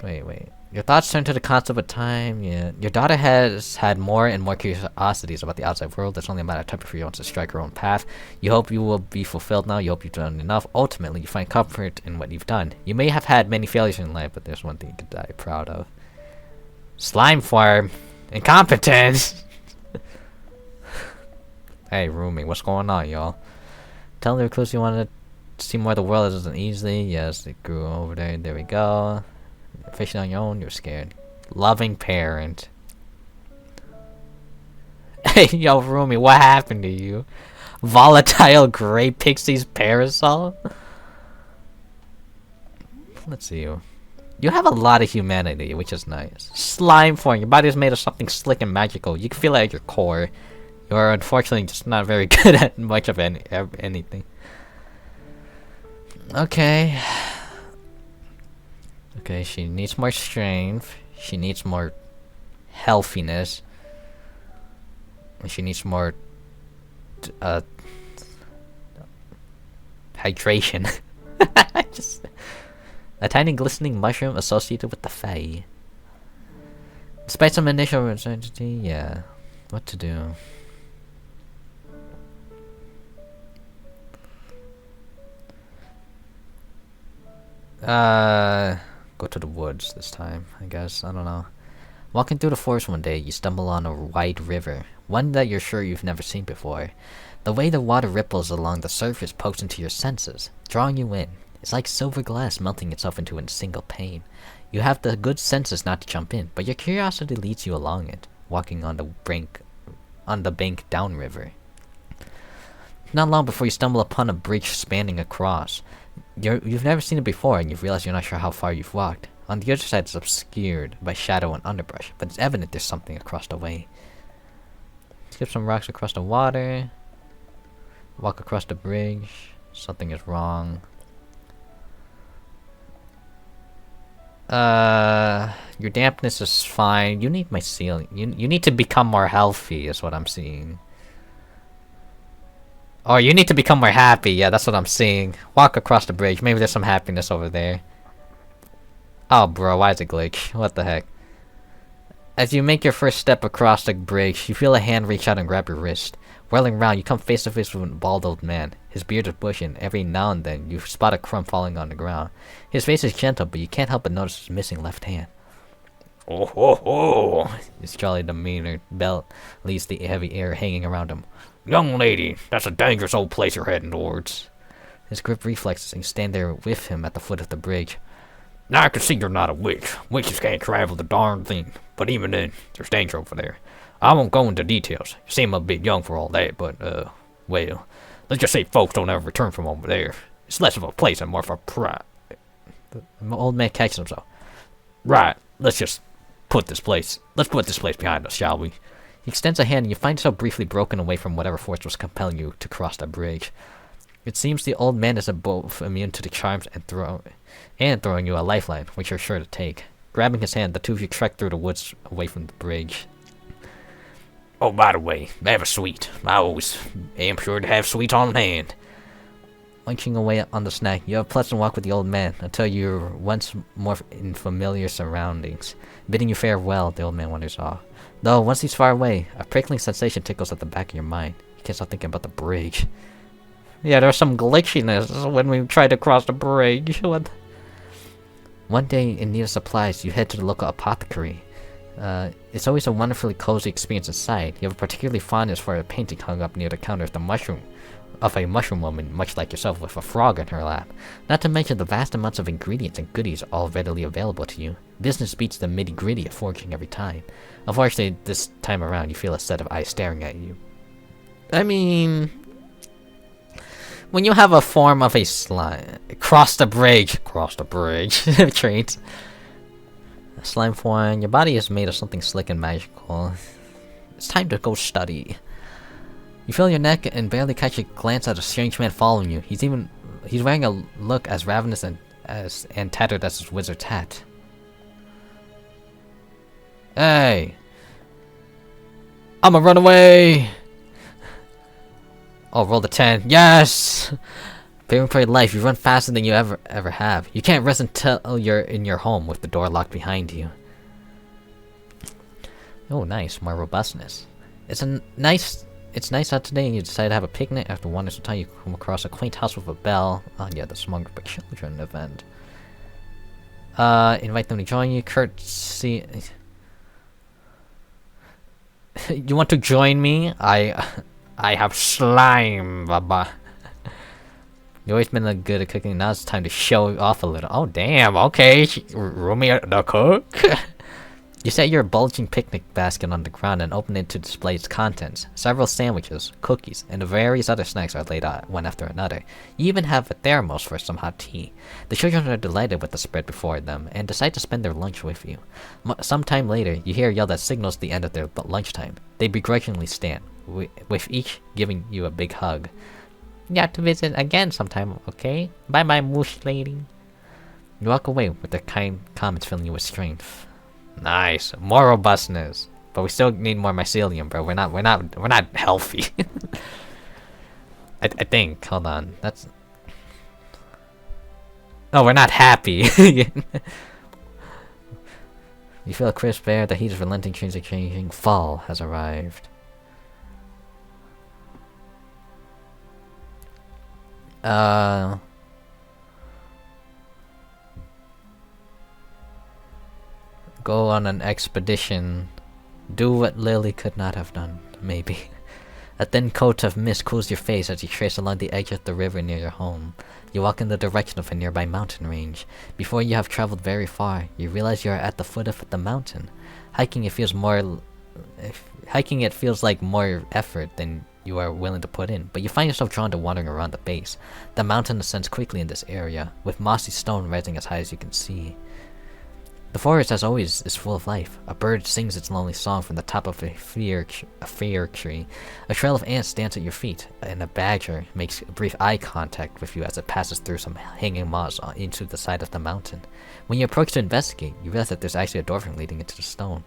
Wait. Your thoughts turn to the concept of time. Yeah, your daughter has had more and more curiosities about the outside world. It's only a matter of time before you want to strike her own path. You hope you will be fulfilled now. You hope you've done enough. Ultimately, you find comfort in what you've done. You may have had many failures in life, but there's one thing you could die proud of. Slime farm. Incompetence. Hey, roomie, what's going on, y'all? Tell the recluse you wanted to see more of the world. It isn't easy. Yes, it grew over there. There we go. Fishing on your own, you're scared. Loving parent. Hey, yo, roomie, what happened to you? Volatile gray pixie's parasol? Let's see you. You have a lot of humanity, which is nice. Slime form. Your body is made of something slick and magical. You can feel it at your core. You are unfortunately just not very good at much of anything. Okay. Okay, she needs more strength. She needs more healthiness. And she needs more hydration. Just a tiny glistening mushroom associated with the Fae. Despite some initial uncertainty, yeah. What to do? Go to the woods this time, I guess. I don't know. Walking through the forest one day, you stumble on a wide river. One that you're sure you've never seen before. The way the water ripples along the surface pokes into your senses, drawing you in. It's like silver glass melting itself into a single pane. You have the good senses not to jump in, but your curiosity leads you along it, walking on the bank downriver. Not long before you stumble upon a bridge spanning across. You've never seen it before, and you've realized you're not sure how far you've walked. On the other side, it's obscured by shadow and underbrush, but it's evident there's something across the way. Skip some rocks across the water. Walk across the bridge. Something is wrong. Your dampness is fine. You need my ceiling. You need to become more healthy, is what I'm seeing. Oh, you need to become more happy. Yeah, that's what I'm seeing. Walk across the bridge. Maybe there's some happiness over there. Oh, bro, why is it glitch? What the heck? As you make your first step across the bridge, you feel a hand reach out and grab your wrist. Whirling around, you come face to face with a bald old man. His beard is bushy, and every now and then you spot a crumb falling on the ground. His face is gentle, but you can't help but notice his missing left hand. Oh ho ho! His jolly demeanor belt leaves the heavy air hanging around him. Young lady, that's a dangerous old place you're heading towards. His grip reflexes, and you stand there with him at the foot of the bridge. Now I can see you're not a witch. Witches can't travel the darn thing. But even then, there's danger over there. I won't go into details. You seem a bit young for all that, but, well, let's just say folks don't ever return from over there. It's less of a place and more of a pride. The old man catches himself. Right, let's put this place behind us, shall we? He extends a hand and you find yourself briefly broken away from whatever force was compelling you to cross the bridge. It seems the old man is both immune to the charms and throwing you a lifeline, which you're sure to take. Grabbing his hand, the two of you trek through the woods away from the bridge. Oh, by the way, have a sweet. I always am sure to have sweets on hand. Munching away on the snack, you have a pleasant walk with the old man until you're once more in familiar surroundings. Bidding you farewell, the old man wanders off. Though, once he's far away, a prickling sensation tickles at the back of your mind. You can't stop thinking about the bridge. Yeah, there's some glitchiness when we tried to cross the bridge. What? One day, in need of supplies, you head to the local apothecary. It's always a wonderfully cozy experience inside. You have a particularly fondness for a painting hung up near the counter of a mushroom woman, much like yourself, with a frog in her lap. Not to mention the vast amounts of ingredients and goodies all readily available to you. Business beats the nitty-gritty of foraging every time. Unfortunately, this time around, you feel a set of eyes staring at you. I mean, when you have a form of a slime, cross the bridge, traits. A slime form, your body is made of something slick and magical. It's time to go study. You feel your neck and barely catch a glance at a strange man following you. He's wearing a look as ravenous and tattered as his wizard's hat. Hey! I'ma run away! Oh, roll the 10. Yes! Fearing for your life, you run faster than you ever have. You can't rest until you're in your home with the door locked behind you. Oh, nice. More robustness. It's nice out today and you decide to have a picnic. After wandering some time, you come across a quaint house with a bell. Oh, yeah, the Smuggled by Children event. Invite them to join you. Courtesy. You want to join me? I have slime, baba. You've always been good at cooking. Now it's time to show off a little. Oh, damn. Okay. Rumi the cook. You set your bulging picnic basket on the ground and open it to display its contents. Several sandwiches, cookies, and various other snacks are laid out one after another. You even have a thermos for some hot tea. The children are delighted with the spread before them and decide to spend their lunch with you. Sometime later, you hear a yell that signals the end of their lunchtime. They begrudgingly stand, with each giving you a big hug. You have to visit again sometime, okay? Bye-bye, Moosh lady. You walk away with their kind comments filling you with strength. Nice, more robustness, but we still need more mycelium, bro. We're not healthy. I think. Hold on, that's. Oh, we're not happy. You feel a crisp air. The heat of relenting change changing. Fall has arrived. Go on an expedition. Do what Lily could not have done, maybe. A thin coat of mist cools your face as you trace along the edge of the river near your home. You walk in the direction of a nearby mountain range. Before you have traveled very far, you realize you are at the foot of the mountain. Hiking it feels like more effort than you are willing to put in, but you find yourself drawn to wandering around the base. The mountain ascends quickly in this area, with mossy stone rising as high as you can see. The forest, as always, is full of life. A bird sings its lonely song from the top of a fir tree. A trail of ants dance at your feet, and a badger makes brief eye contact with you as it passes through some hanging moss into the side of the mountain. When you approach to investigate, you realize that there's actually a doorway leading into the stone.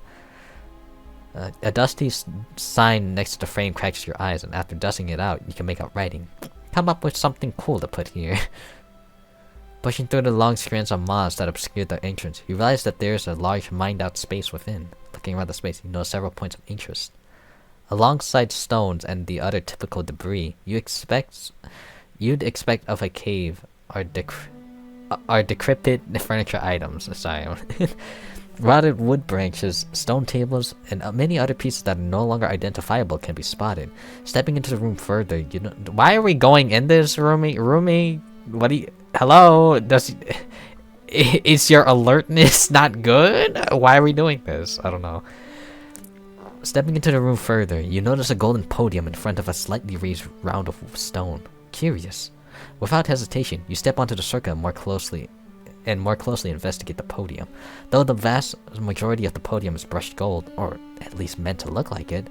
A dusty sign next to the frame catches your eyes, and after dusting it out, you can make out writing. Come up with something cool to put here. Pushing through the long strands of moss that obscure the entrance, you realize that there is a large mined-out space within. Looking around the space, you notice several points of interest. Alongside stones and the other typical debris you'd expect of a cave are decrepit furniture items. Sorry. Rotted wood branches, stone tables, and many other pieces that are no longer identifiable can be spotted. Stepping into the room further, you know, why are we going in this, roomie? What do you? Hello? Is your alertness not good? Why are we doing this? I don't know. Stepping into the room further, you notice a golden podium in front of a slightly raised round of stone. Curious. Without hesitation, you step onto the circa and more closely investigate the podium. Though the vast majority of the podium is brushed gold, or at least meant to look like it,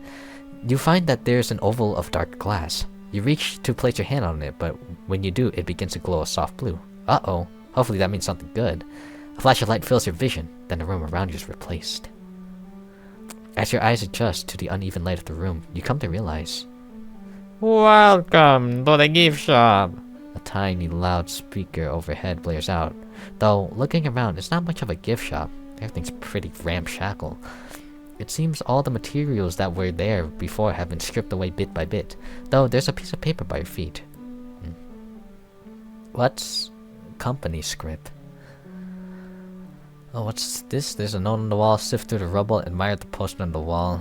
you find that there's an oval of dark glass. You reach to place your hand on it, but when you do, it begins to glow a soft blue. Uh-oh. Hopefully that means something good. A flash of light fills your vision, then the room around you is replaced. As your eyes adjust to the uneven light of the room, you come to realize... Welcome to the gift shop! A tiny, loud speaker overhead blares out. Though, looking around, it's not much of a gift shop. Everything's pretty ramshackle. It seems all the materials that were there before have been stripped away bit by bit, though there's a piece of paper by your feet. What's company script? Oh, what's this? There's a note on the wall. Sift through the rubble, admire the poster on the wall.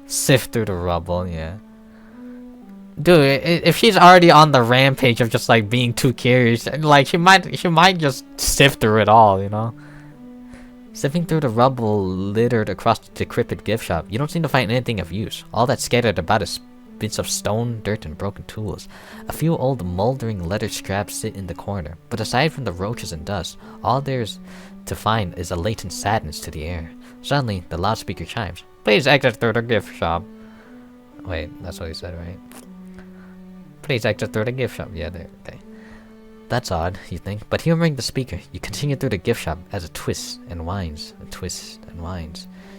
Sift through the rubble, yeah. Dude, if she's already on the rampage of just like being too curious, like she might just sift through it all, you know? Sifting through the rubble littered across the decrepit gift shop, you don't seem to find anything of use. All that's scattered about is bits of stone, dirt, and broken tools. A few old moldering leather scraps sit in the corner, but aside from the roaches and dust, all there's to find is a latent sadness to the air. Suddenly, the loudspeaker chimes. Please exit through the gift shop. Wait, that's what he said, right? Please exit through the gift shop. Yeah, there, okay. That's odd, you think, but humoring the speaker, you continue through the gift shop as it twists and winds,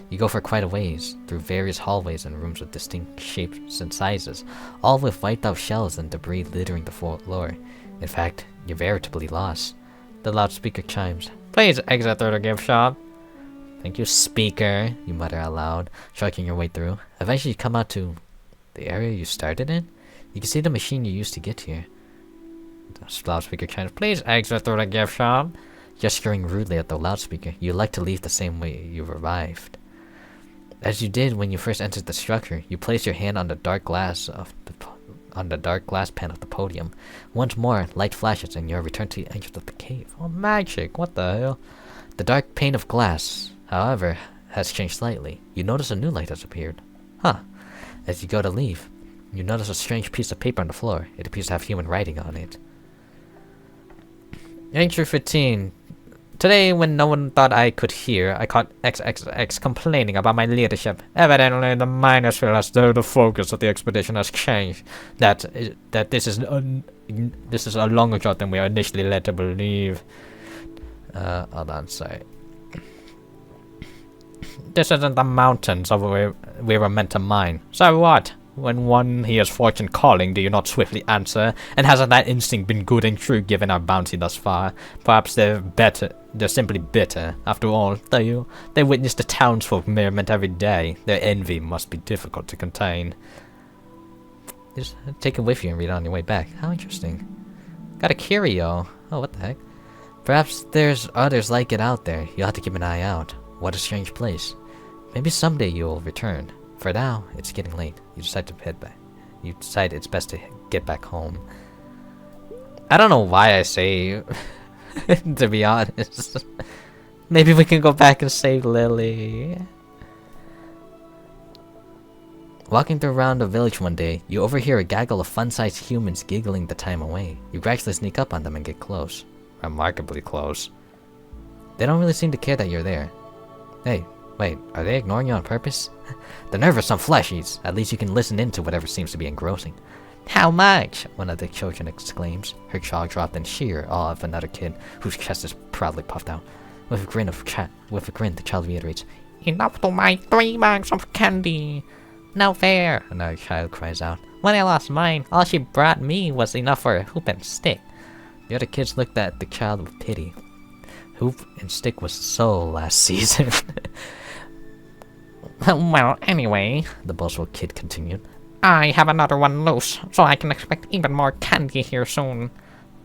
You go for quite a ways, through various hallways and rooms with distinct shapes and sizes, all with wiped out shells and debris littering the floor. In fact, you're veritably lost. The loudspeaker chimes. Please exit through the gift shop. Thank you, speaker, you mutter out loud, trucking your way through. Eventually you come out to the area you started in. You can see the machine you used to get here. The loudspeaker chimes. Please exit through the gift shop. Gesturing rudely at the loudspeaker, you like to leave the same way you arrived. As you did when you first entered the structure, you place your hand on the dark glass pan of the podium. Once more, light flashes and you're returned to the entrance of the cave. Oh, magic! What the hell? The dark pane of glass, however, has changed slightly. You notice a new light has appeared. Huh. As you go to leave, you notice a strange piece of paper on the floor. It appears to have human writing on it. Entry 15. Today, when no one thought I could hear, I caught XXX complaining about my leadership. Evidently, the miners feel as though the focus of the expedition has changed. That this is a longer shot than we are initially led to believe. Hold on, sorry. This isn't the mountains of where we were meant to mine. So what? When one hears fortune calling, do you not swiftly answer? And hasn't that instinct been good and true given our bounty thus far? Perhaps they're simply bitter. After all, they witness the townsfolk merriment every day. Their envy must be difficult to contain. Just take it with you and read it on your way back. How interesting. Got a curio. Oh, what the heck? Perhaps there's others like it out there. You'll have to keep an eye out. What a strange place. Maybe someday you'll return. For now, it's getting late. You decide to head back. You decide it's best to get back home. I don't know why I say, to be honest. Maybe we can go back and save Lily. Walking around the village one day, you overhear a gaggle of fun-sized humans giggling the time away. You gradually sneak up on them and get close. Remarkably close. They don't really seem to care that you're there. Hey, wait, are they ignoring you on purpose? The nerve of some fleshies! At least you can listen in to whatever seems to be engrossing. How much? One of the children exclaims, her jaw dropped in sheer awe of another kid, whose chest is proudly puffed out. With a grin, the child reiterates, Enough to buy 3 bags of candy! No fair! Another child cries out. When I lost mine, all she brought me was enough for a hoop and stick. The other kids looked at the child with pity. Hoop and stick was so last season. Well, anyway, the boastful kid continued, I have another one loose, so I can expect even more candy here soon.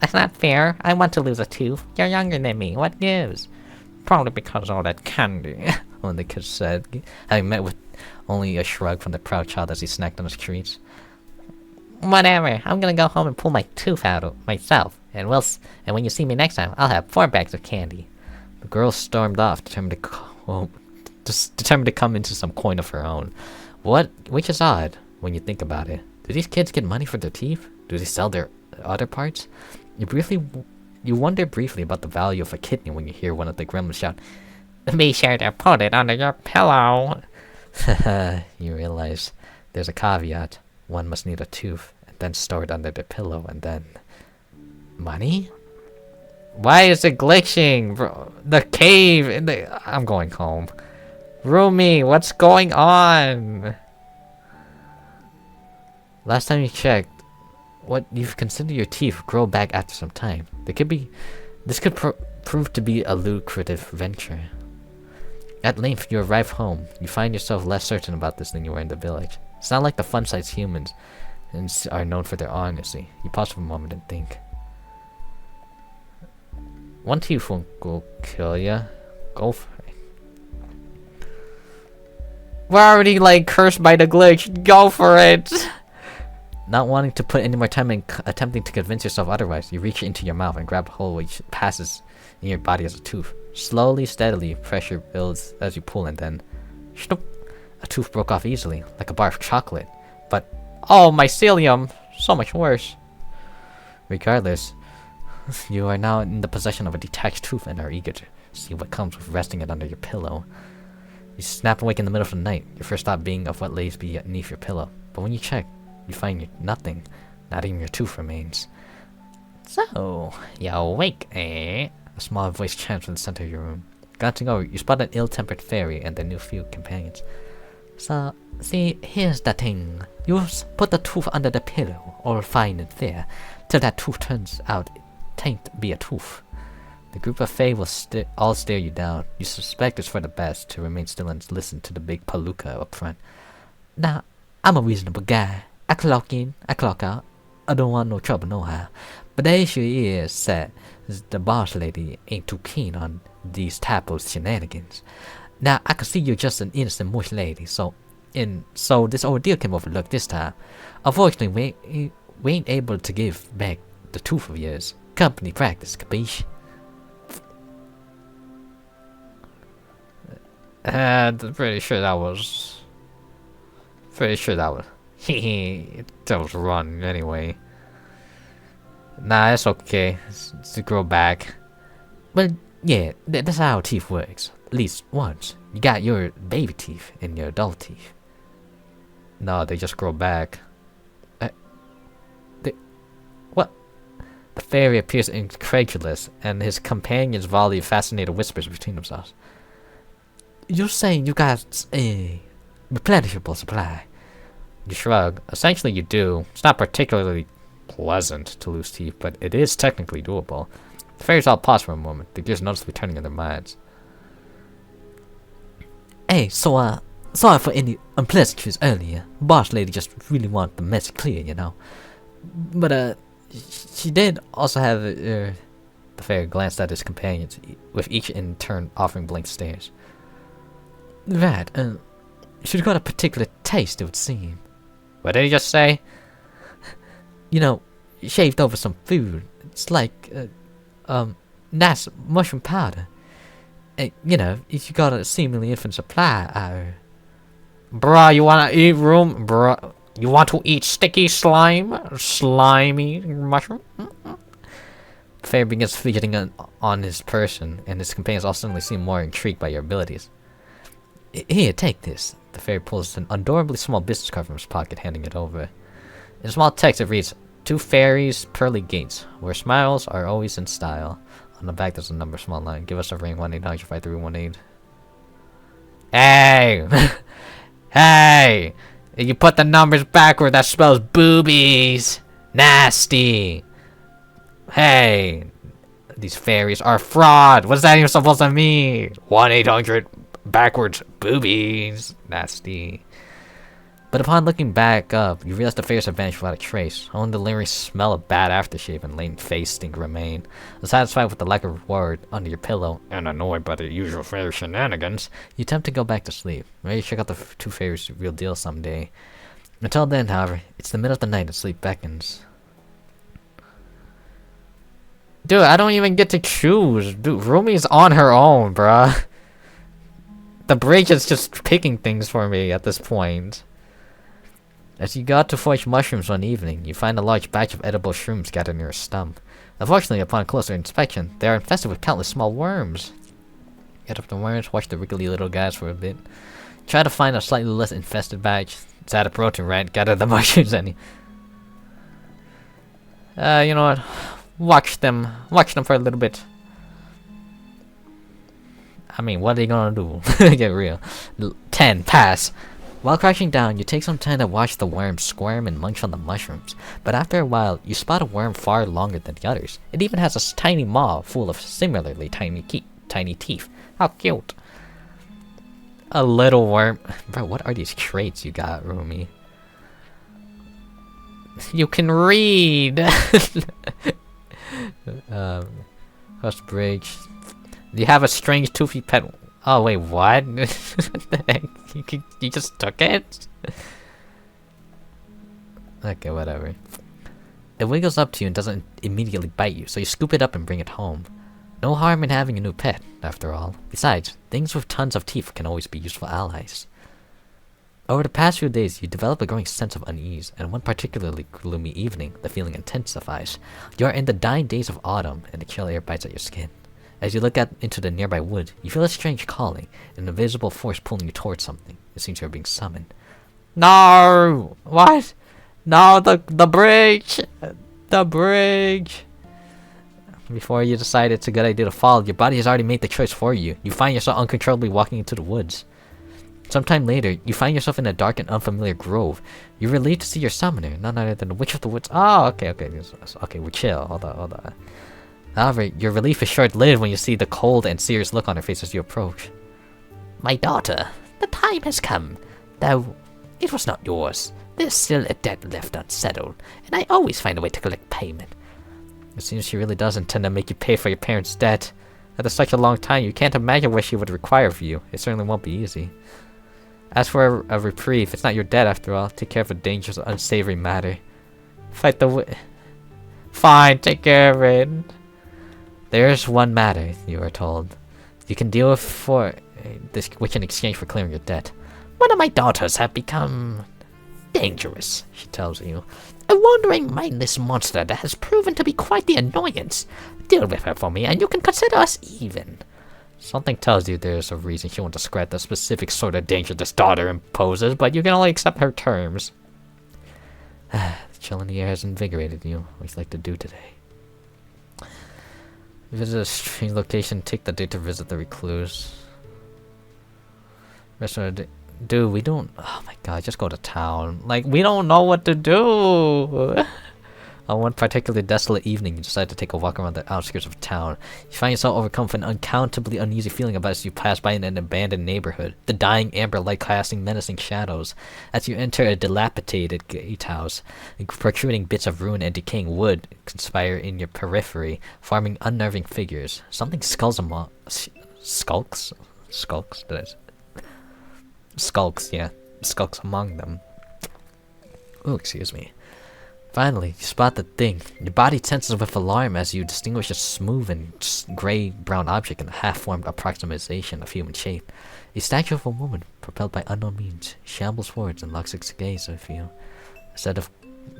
That's not fair. I want to lose a tooth. You're younger than me. What gives? Probably because of all that candy, one of the kids said, having met with only a shrug from the proud child as he snacked on his treats. Whatever. I'm gonna go home and pull my tooth out myself, and when you see me next time, I'll have 4 bags of candy. The girl stormed off, determined to come into some coin of her own. Which is odd when you think about it. Do these kids get money for their teeth? Do they sell their other parts? You wonder briefly about the value of a kidney when you hear one of the gremlins shout, Be sure to put it under your pillow. You realize there's a caveat. One must need a tooth, and then store it under the pillow, and then... Money? Why is it glitching, bro? The cave in the... I'm going home. Rumi, what's going on? Last time you checked, what you've considered your teeth grow back after some time. This could prove to be a lucrative venture. At length, you arrive home. You find yourself less certain about this than you were in the village. It's not like the fun-sized humans are known for their honesty. You pause for a moment and think. One tooth won't go kill ya. Go for it. We're already like cursed by the glitch. Go for it! Not wanting to put any more time in attempting to convince yourself otherwise, you reach into your mouth and grab a hole which passes in your body as a tooth. Slowly, steadily, pressure builds as you pull, and then... Shnoop! A tooth broke off easily, like a bar of chocolate. But... Oh, mycelium! So much worse. Regardless, you are now in the possession of a detached tooth and are eager to see what comes with resting it under your pillow. You snap awake in the middle of the night, your first thought being of what lays beneath your pillow. But when you check, you find nothing. Not even your tooth remains. So, you're awake, eh? A small voice chants from the center of your room. Glancing over, you spot an ill-tempered fairy and their new few companions. So, see, here's the thing. You put the tooth under the pillow, all fine and fair, till that tooth turns out it ain't be a tooth. The group of fae will all stare you down. You suspect it's for the best to remain still and listen to the big palooka up front. Now, I'm a reasonable guy. I clock in, I clock out. I don't want no trouble no how. But the issue is that the boss lady ain't too keen on these type of shenanigans. Now, I can see you're just an innocent mush lady, so this ordeal can overlook this time. Unfortunately, we ain't able to give back the tooth of yours. Company practice, capiche? Pretty sure that was that was wrong anyway. Nah, it's okay. It's to grow back. Well, yeah, that's how teeth works. At least once. You got your baby teeth and your adult teeth. No, they just grow back. What? The fairy appears incredulous, and his companions volley fascinated whispers between themselves. You're saying you got a replenishable supply? You shrug. Essentially, you do. It's not particularly pleasant to lose teeth, but it is technically doable. The fairies all pause for a moment, the gears noticeably turning in their minds. Hey, so, sorry for any unpleasantries earlier. Boss lady just really wanted the message clear, you know. But, she did also have, the fairy glanced at his companions, with each in turn offering blank stares. That, she's got a particular taste, it would seem. What did he just say? You know, shaved over some food. It's like, nice mushroom powder. You know, if you got a seemingly infinite supply, Bruh, you wanna eat room? Bruh, you want to eat sticky slime? Slimy mushroom? Fair begins fidgeting on his person, and his companions all suddenly seem more intrigued by your abilities. Here, take this. The fairy pulls an adorably small business card from his pocket, handing it over. In small text, it reads, "Two fairies, pearly gates, where smiles are always in style." On the back, there's a number, small line. Give us a ring, 1-800-5318. Hey! Hey! If you put the numbers backward, that spells boobies! Nasty! Hey! These fairies are fraud! What's that even supposed to mean? 1-800 backwards boobies! Nasty. But upon looking back up, you realize the fairies have vanished without a trace. Only the lingering smell of bad aftershave and latent face stink remain. Unsatisfied with the lack of reward under your pillow, and annoyed by the usual fairy shenanigans, you attempt to go back to sleep. Maybe check out the two fairies' real deal someday. Until then, however, it's the middle of the night and sleep beckons. Dude, I don't even get to choose. Dude, Rumi's on her own, bruh. The bridge is just picking things for me at this point. As you go out to forage mushrooms one evening, you find a large batch of edible shrooms gathered near a stump. Unfortunately, upon closer inspection, they are infested with countless small worms. Get up the worms, watch the wriggly little guys for a bit. Try to find a slightly less infested batch. It's at a protein rant, gather the mushrooms and you know what? Watch them for a little bit. I mean, what are they gonna do? Get real. 10, pass. While crouching down, you take some time to watch the worms squirm and munch on the mushrooms, but after a while, you spot a worm far longer than the others. It even has a tiny maw full of similarly tiny teeth. How cute. A little worm. Bro, what are these traits you got, Rumi? You can read! Cross bridge. You have a strange toothy pet. Oh wait, what? What the heck? You just took it? Okay, whatever. It wiggles up to you and doesn't immediately bite you, so you scoop it up and bring it home. No harm in having a new pet, after all. Besides, things with tons of teeth can always be useful allies. Over the past few days, you develop a growing sense of unease, and one particularly gloomy evening, the feeling intensifies. You are in the dying days of autumn, and the chill air bites at your skin. As you look out into the nearby wood, you feel a strange calling, an invisible force pulling you towards something. It seems you are being summoned. No! What? No, the bridge! The bridge! Before you decide it's a good idea to follow, your body has already made the choice for you. You find yourself uncontrollably walking into the woods. Sometime later, you find yourself in a dark and unfamiliar grove. You're relieved to see your summoner, none other than the Witch of the Woods. Oh, okay, we're chill. Hold on. However, your relief is short-lived when you see the cold and serious look on her face as you approach. My daughter, the time has come. Though, it was not yours. There's still a debt left unsettled, and I always find a way to collect payment. It seems she really does intend to make you pay for your parents' debt. After such a long time, you can't imagine what she would require of you. It certainly won't be easy. As for a reprieve, it's not your debt after all. Take care of a dangerous, unsavory matter. Fight the Fine, take care of it. There's one matter, you are told. You can deal with for this witch in exchange for clearing your debt. One of my daughters have become dangerous, she tells you. A wandering, mindless monster that has proven to be quite the annoyance. Deal with her for me, and you can consider us even. Something tells you there's a reason she won't describe the specific sort of danger this daughter imposes, but you can only accept her terms. The chill in the air has invigorated you. What would you like to do today? Visit a strange location. Take the day to visit the recluse. Rest of the day. Dude, we don't. Oh my god, just go to town. Like, we don't know what to do. On one particularly desolate evening, you decide to take a walk around the outskirts of town. You find yourself overcome with an uncountably uneasy feeling about as you pass by in an abandoned neighborhood, the dying amber light casting menacing shadows. As you enter a dilapidated gatehouse, protruding bits of ruin and decaying wood conspire in your periphery, forming unnerving figures. Something skulks? Did I say? Skulks, yeah. Skulks among them. Oh, excuse me. Finally, you spot the thing. Your body tenses with alarm as you distinguish a smooth and gray-brown object in a half-formed approximation of human shape. A statue of a woman, propelled by unknown means, shambles forwards and locks its gaze with you. A set of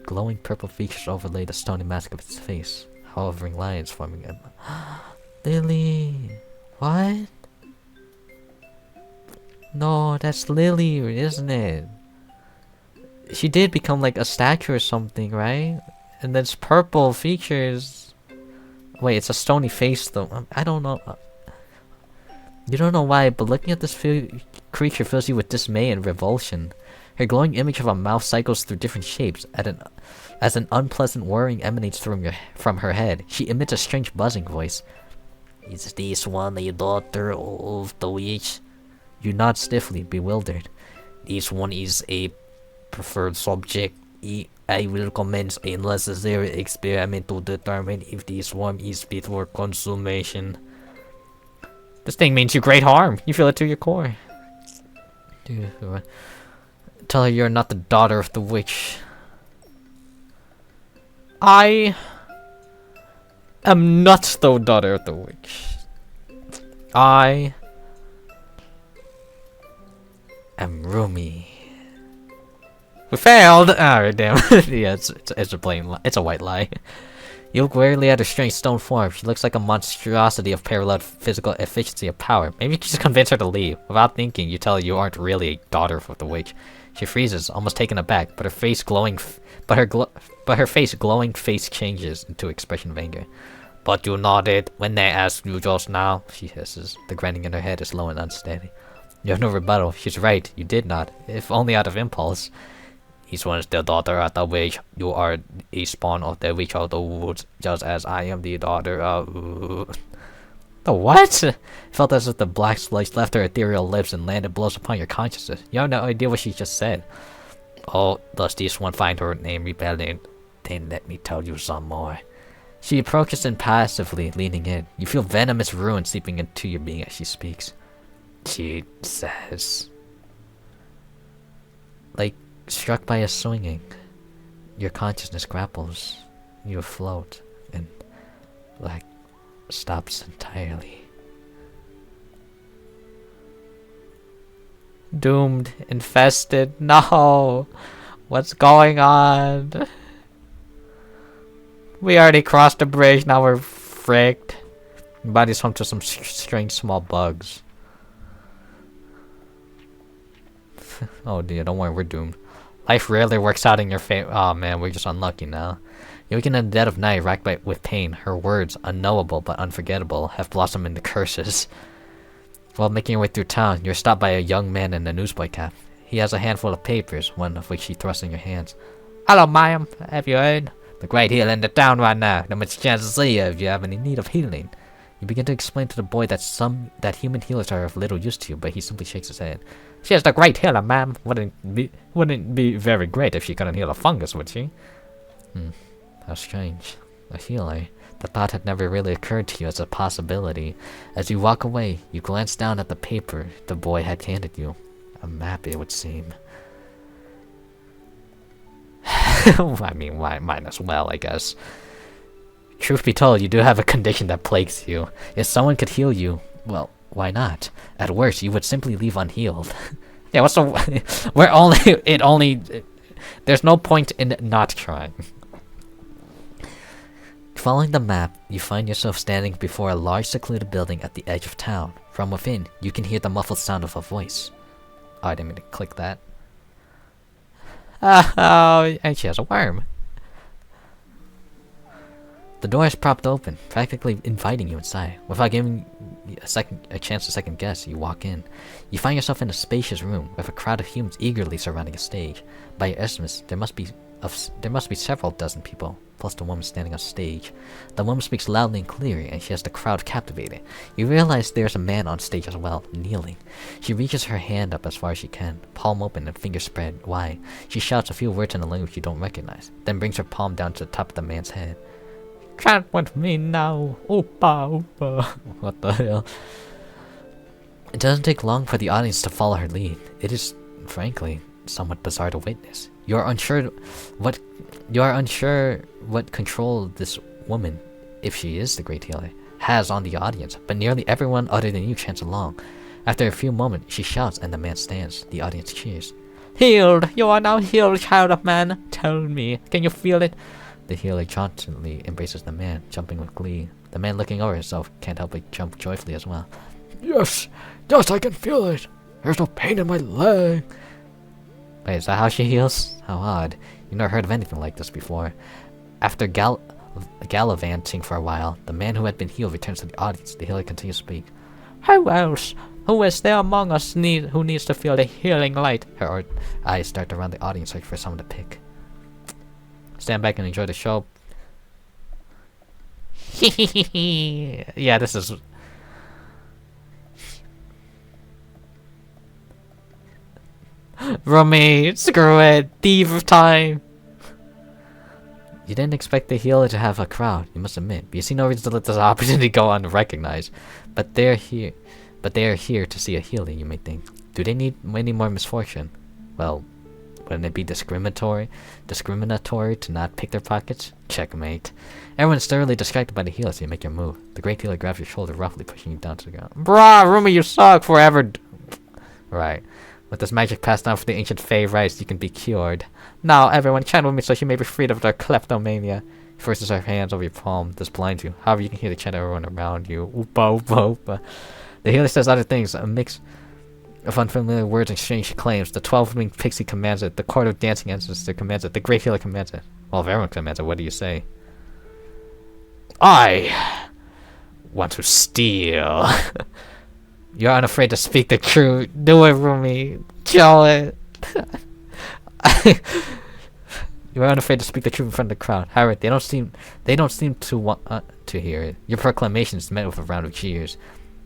glowing purple features overlay the stony mask of its face, hovering lines forming a... Lily! What? No, that's Lily, isn't it? She did become like a statue or something, right? And then it's purple features. Wait, it's a stony face though. I don't know. You don't know why, but looking at this creature fills you with dismay and revulsion. Her glowing image of a mouth cycles through different shapes. As an unpleasant whirring emanates from her head, she emits a strange buzzing voice. Is this one the daughter of the witch? You nod stiffly, bewildered. This one is a preferred subject. I will commence a necessary experiment to determine if this worm is fit for consummation. This thing means you great harm. You feel it to your core. Tell her you're not the daughter of the witch. I am not the daughter of the witch. I am Rumi. We failed! Alright, damn. Yeah, it's a plain lie. It's a white lie. You look warily at her strange stone form. She looks like a monstrosity of parallel physical efficiency of power. Maybe you can just convince her to leave. Without thinking, you tell her you aren't really a daughter of the witch. She freezes, almost taken aback, but her glowing face changes into expression of anger. But you nodded when they asked you just now, she hisses. The grinding in her head is low and unsteady. You have no rebuttal. She's right. You did nod, if only out of impulse. This one is the daughter of the witch. You are a spawn of the witch of the woods, just as I am the daughter of... The what? It felt as if the black sludge left her ethereal lips and landed blows upon your consciousness. You have no idea what she just said. Oh, does this one find her name rebellion? Then let me tell you some more. She approaches impassively, leaning in. You feel venomous ruin seeping into your being as she speaks. She says... Like, struck by a swinging, your consciousness grapples. You float, and like stops entirely. Doomed, infested. No, what's going on? We already crossed the bridge. Now we're fricked. Your body's home to some strange small bugs. Oh dear, don't worry, we're doomed. Life rarely works out in your favor. Oh man, we're just unlucky now. You waken in the dead of night, racked with pain. Her words, unknowable but unforgettable, have blossomed into curses. While making your way through town, you're stopped by a young man in a newsboy cap. He has a handful of papers, one of which he thrusts in your hands. Hello, ma'am. Have you heard? The great healer in the town right now. Not much chance to see you if you have any need of healing. You begin to explain to the boy that human healers are of little use to you, but he simply shakes his head. She is the great healer, ma'am. Wouldn't be very great if she couldn't heal a fungus, would she? How strange. A healer. The thought had never really occurred to you as a possibility. As you walk away, you glance down at the paper the boy had handed you. A map, it would seem. I mean, might as well, I guess. Truth be told, you do have a condition that plagues you. If someone could heal you, well, why not? At worst, you would simply leave unhealed. Yeah, what's the... There's no point in not trying. Following the map, you find yourself standing before a large secluded building at the edge of town. From within, you can hear the muffled sound of a voice. Oh, I didn't mean to click that. Oh, and she has a worm. The door is propped open, practically inviting you inside. Without giving you a chance to second guess, you walk in. You find yourself in a spacious room with a crowd of humans eagerly surrounding a stage. By your estimates, there must be several dozen people, plus the woman standing on stage. The woman speaks loudly and clearly, and she has the crowd captivated. You realize there's a man on stage as well, kneeling. She reaches her hand up as far as she can, palm open and fingers spread wide. She shouts a few words in a language you don't recognize, then brings her palm down to the top of the man's head. Chant with me now, Opa, Opa. What the hell? It doesn't take long for the audience to follow her lead. It is, frankly, somewhat bizarre to witness. You are unsure what control this woman, if she is the great healer, has on the audience, but nearly everyone other than you chants along. After a few moments, she shouts and the man stands. The audience cheers. Healed! You are now healed, child of man! Tell me, can you feel it? The healer jauntily embraces the man, jumping with glee. The man, looking over himself, can't help but jump joyfully as well. Yes! Yes, I can feel it! There's no pain in my leg! Wait, is that how she heals? How odd. You never heard of anything like this before. After gallivanting for a while, the man who had been healed returns to the audience. The healer continues to speak. Who else? Who is there among us who needs to feel the healing light? Her eyes dart around the audience, searching for someone to pick. Stand back and enjoy the show. Yeah, this is... Rumi, screw it, thief of time. You didn't expect the healer to have a crowd, you must admit. But you see no reason to let this opportunity go unrecognized. But they are here to see a healer, you may think. Do they need any more misfortune? Well, wouldn't it be discriminatory to not pick their pockets? Checkmate. Everyone's thoroughly distracted by the healer, so you make your move. The great healer grabs your shoulder roughly, pushing you down to the ground. Brah, Rumi, you suck forever. Right. With this magic passed down from the ancient Fey rites, you can be cured. Now, everyone, chant with me so she may be freed of their kleptomania. He forces her hands over your palm. This blinds you. However, you can hear the chant of everyone around you. Oopa, oopa, oopa. The healer says other things, a mix of unfamiliar words and strange claims. The 12-winged pixie commands it. The court of dancing ancestor commands it. The great healer commands it. Well, if everyone commands it, what do you say? I want to steal. You're unafraid to speak the truth. Do it, Rumi. Show it. You're unafraid to speak the truth in front of the crowd. However, they don't seem to want to hear it. Your proclamation is met with a round of cheers.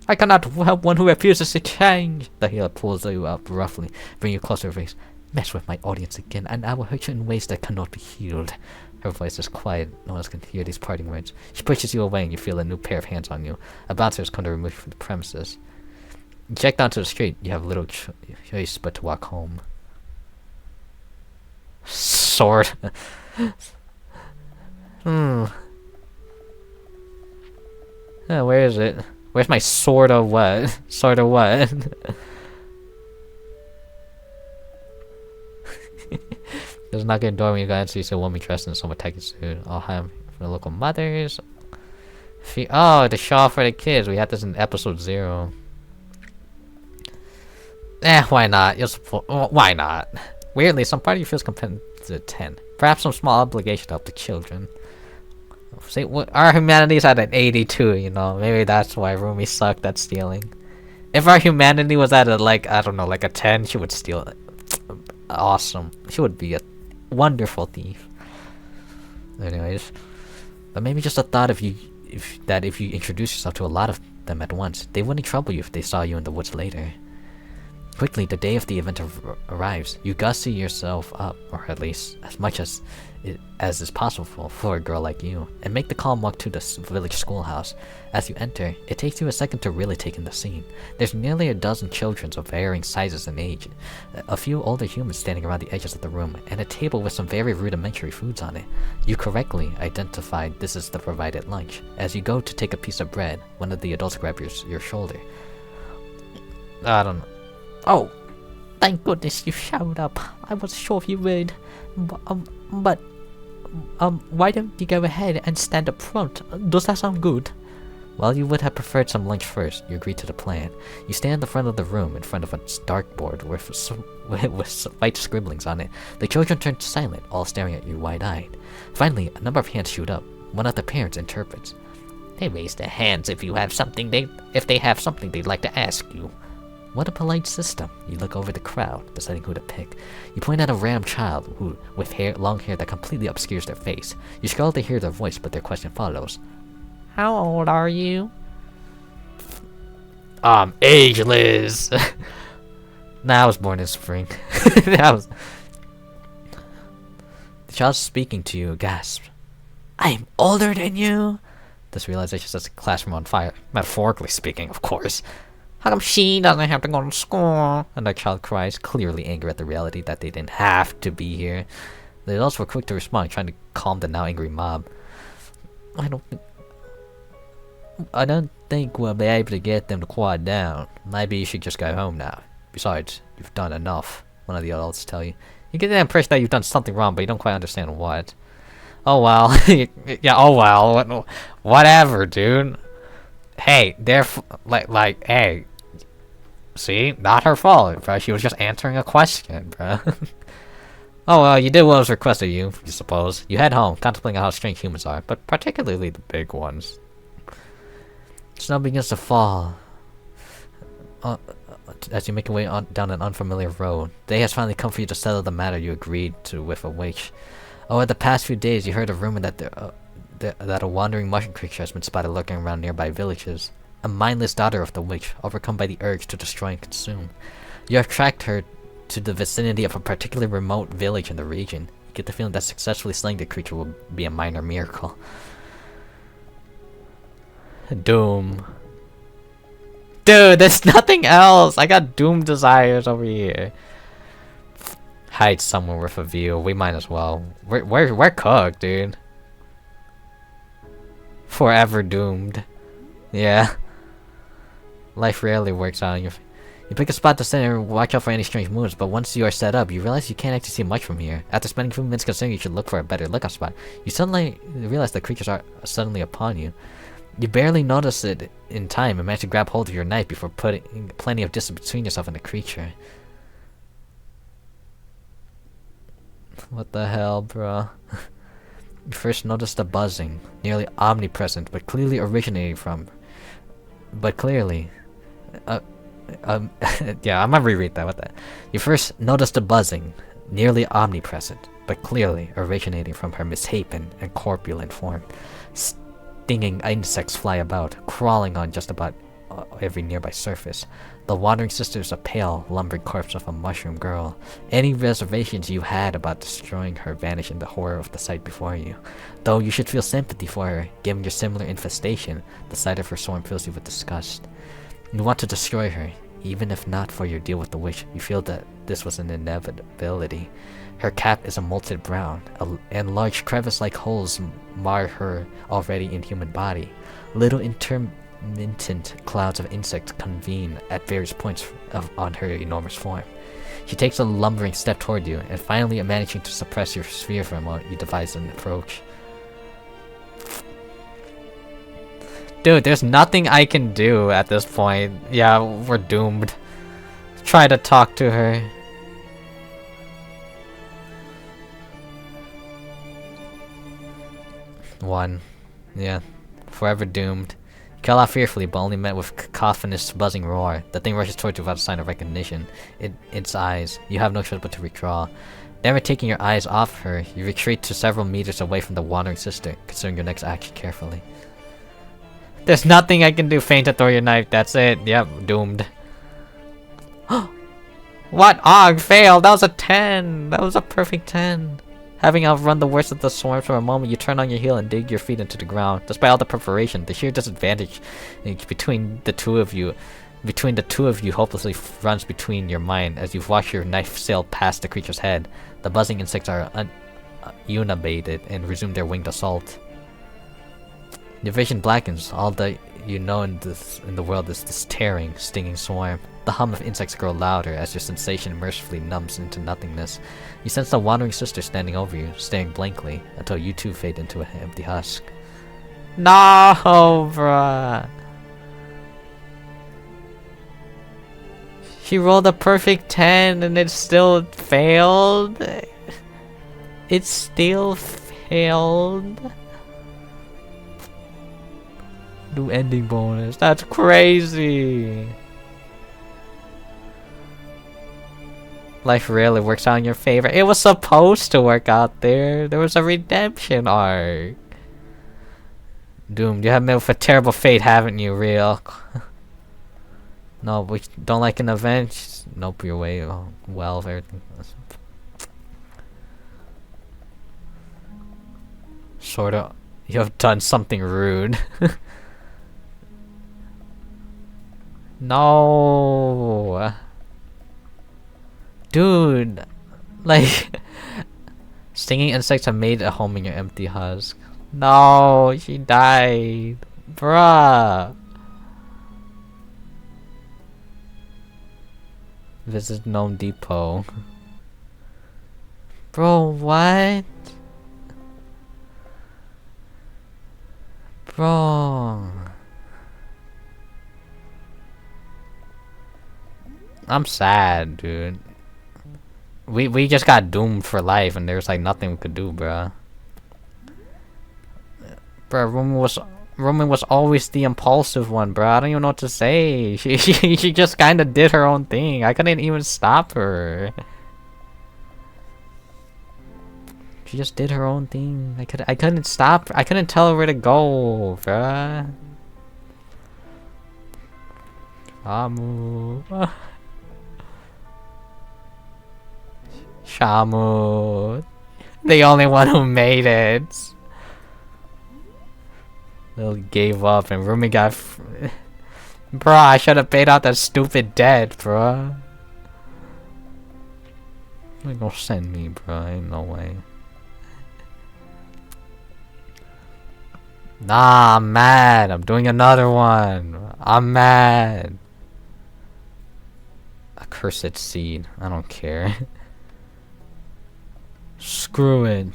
I cannot help one who refuses to change. The healer pulls you up roughly, bring you closer to her face. Mess with my audience again, and I will hurt you in ways that cannot be healed. Her voice is quiet. No one else can hear these parting words. She pushes you away, and you feel a new pair of hands on you. A bouncer has come to remove you from the premises. You check down to the street. You have little choice but to walk home. Sword. Where is it? Where's my sword of what? Sword of what? There's not getting door when you go inside. You see a woman dressed in some attacky suit. All have for the local mothers. Oh, the shawl for the kids. We had this in episode 0. Why not? Why not? Weirdly, some part of you feels compelled to attend. Perhaps some small obligation to help the children. See, our humanity's at an 82, you know. Maybe that's why Rumi sucked at stealing. If our humanity was at a, I don't know, like a 10, she would steal it. Awesome. She would be a wonderful thief. Anyways. But maybe just a thought if you introduce yourself to a lot of them at once, they wouldn't trouble you if they saw you in the woods later. Quickly, the day of the event arrives. You gussy yourself up, or at least as much as is possible for a girl like you, and make the calm walk to the village schoolhouse. As you enter, it takes you a second to really take in the scene. There's nearly a dozen children of varying sizes and age, a few older humans standing around the edges of the room, and a table with some very rudimentary foods on it. You correctly identified this as the provided lunch. As you go to take a piece of bread, one of the adults grabs your shoulder. I don't know. Oh, thank goodness you showed up. I wasn't sure if you would. But why don't you go ahead and stand up front? Does that sound good? While you would have preferred some lunch first, you agree to the plan. You stand in the front of the room in front of a dartboard with white scribblings on it. The children turn silent, all staring at you wide-eyed. Finally, a number of hands shoot up. One of the parents interprets. They raise their hands if they have something they'd like to ask you. What a polite system. You look over the crowd, deciding who to pick. You point at a random child with long hair that completely obscures their face. You struggle to hear their voice, but their question follows. How old are you? Ageless. Nah, I was born in spring. The child speaking to you gasps. I'm older than you? This realization sets the classroom on fire. Metaphorically speaking, of course. How come she doesn't have to go to school? Another child cries, clearly angry at the reality that they didn't have to be here. The adults were quick to respond, trying to calm the now angry mob. I don't think we'll be able to get them to quiet down. Maybe you should just go home now. Besides, you've done enough, one of the adults tell you. You get the impression that you've done something wrong, but you don't quite understand what. Oh well. Yeah, oh well. Whatever, dude. Hey, they're hey. See? Not her fault, bro. She was just answering a question, bro. Oh well, you did what was requested of you, you suppose. You head home, contemplating how strange humans are, but particularly the big ones. Snow begins to fall as you make your way down an unfamiliar road. The day has finally come for you to settle the matter you agreed to with a witch. Over the past few days, you heard a rumor that a wandering mushroom creature has been spotted lurking around nearby villages. A mindless daughter of the witch, overcome by the urge to destroy and consume. You have tracked her to the vicinity of a particularly remote village in the region. You get the feeling that successfully slaying the creature will be a minor miracle. Doom. Dude, there's nothing else! I got doom desires over here. Hide somewhere with a view. We might as well. We're cooked, dude. Forever doomed. Yeah. Life rarely works out on your... You pick a spot to sit and watch out for any strange moves, but once you are set up, you realize you can't actually see much from here. After spending a few minutes considering you should look for a better lookout spot, you suddenly realize the creatures are suddenly upon you. You barely notice it in time and manage to grab hold of your knife before putting plenty of distance between yourself and the creature. What the hell, bro? You first notice the buzzing, nearly omnipresent, but clearly originating from... yeah, I'm gonna reread that. What the... You first notice the buzzing, nearly omnipresent, but clearly originating from her misshapen and corpulent form. Stinging insects fly about, crawling on just about every nearby surface. The wandering sister is a pale, lumbering corpse of a mushroom girl. Any reservations you had about destroying her vanish in the horror of the sight before you. Though you should feel sympathy for her, given your similar infestation, the sight of her swarm fills you with disgust. You want to destroy her, even if not for your deal with the witch. You feel that this was an inevitability. Her cap is a molted brown, and large crevice-like holes mar her already inhuman body. Little intermittent clouds of insects convene at various points on her enormous form. She takes a lumbering step toward you, and finally managing to suppress your fear for a moment, you devise an approach. Dude, there's nothing I can do at this point. Yeah, we're doomed. Try to talk to her. One. Yeah. Forever doomed. You call out fearfully, but only met with cacophonous buzzing roar. The thing rushes towards you without a sign of recognition. Its eyes. You have no choice but to withdraw. Never taking your eyes off her, you retreat to several meters away from the wandering sister, considering your next action carefully. There's nothing I can do. Feint to throw your knife. That's it. Yep, doomed. What? Og failed. That was a 10. That was a perfect 10. Having outrun the worst of the swarms for a moment, you turn on your heel and dig your feet into the ground. Despite all the preparation, the sheer disadvantage between the two of you hopelessly runs between your mind as you watch your knife sail past the creature's head. The buzzing insects are unabated and resume their winged assault. Your vision blackens. All that you know in the world is this tearing, stinging swarm. The hum of insects grow louder as your sensation mercifully numbs into nothingness. You sense the wandering sister standing over you, staring blankly, until you too fade into an empty husk. No, bruh. She rolled a perfect 10 and it still failed. It still failed. New ending bonus. That's crazy. Life rarely works out in your favor. It was supposed to work out there. There was a redemption arc. Doomed. You have met with a terrible fate, haven't you, real? No, we don't like an event. Nope, your way. Oh, well, everything. Sorta. You have done something rude. No. Dude. Like, stinging insects have made a home in your empty husk. No, she died. Bruh. Visit Gnome Depot. Bro, what? Bro. I'm sad, dude. We just got doomed for life and there's like nothing we could do, bruh. Bruh, Roman was always the impulsive one, bruh. I don't even know what to say. She just kinda did her own thing. I couldn't even stop her. She just did her own thing. I couldn't stop her. I couldn't tell her where to go, bruh. Shamu. Shamu. The only one who made it. Lily gave up and Rumi got bruh, I should have paid out that stupid debt, bruh. They gonna send me, bruh. Ain't no way. Nah, I'm mad. I'm doing another one. I'm mad. Accursed seed. I don't care. Screw it.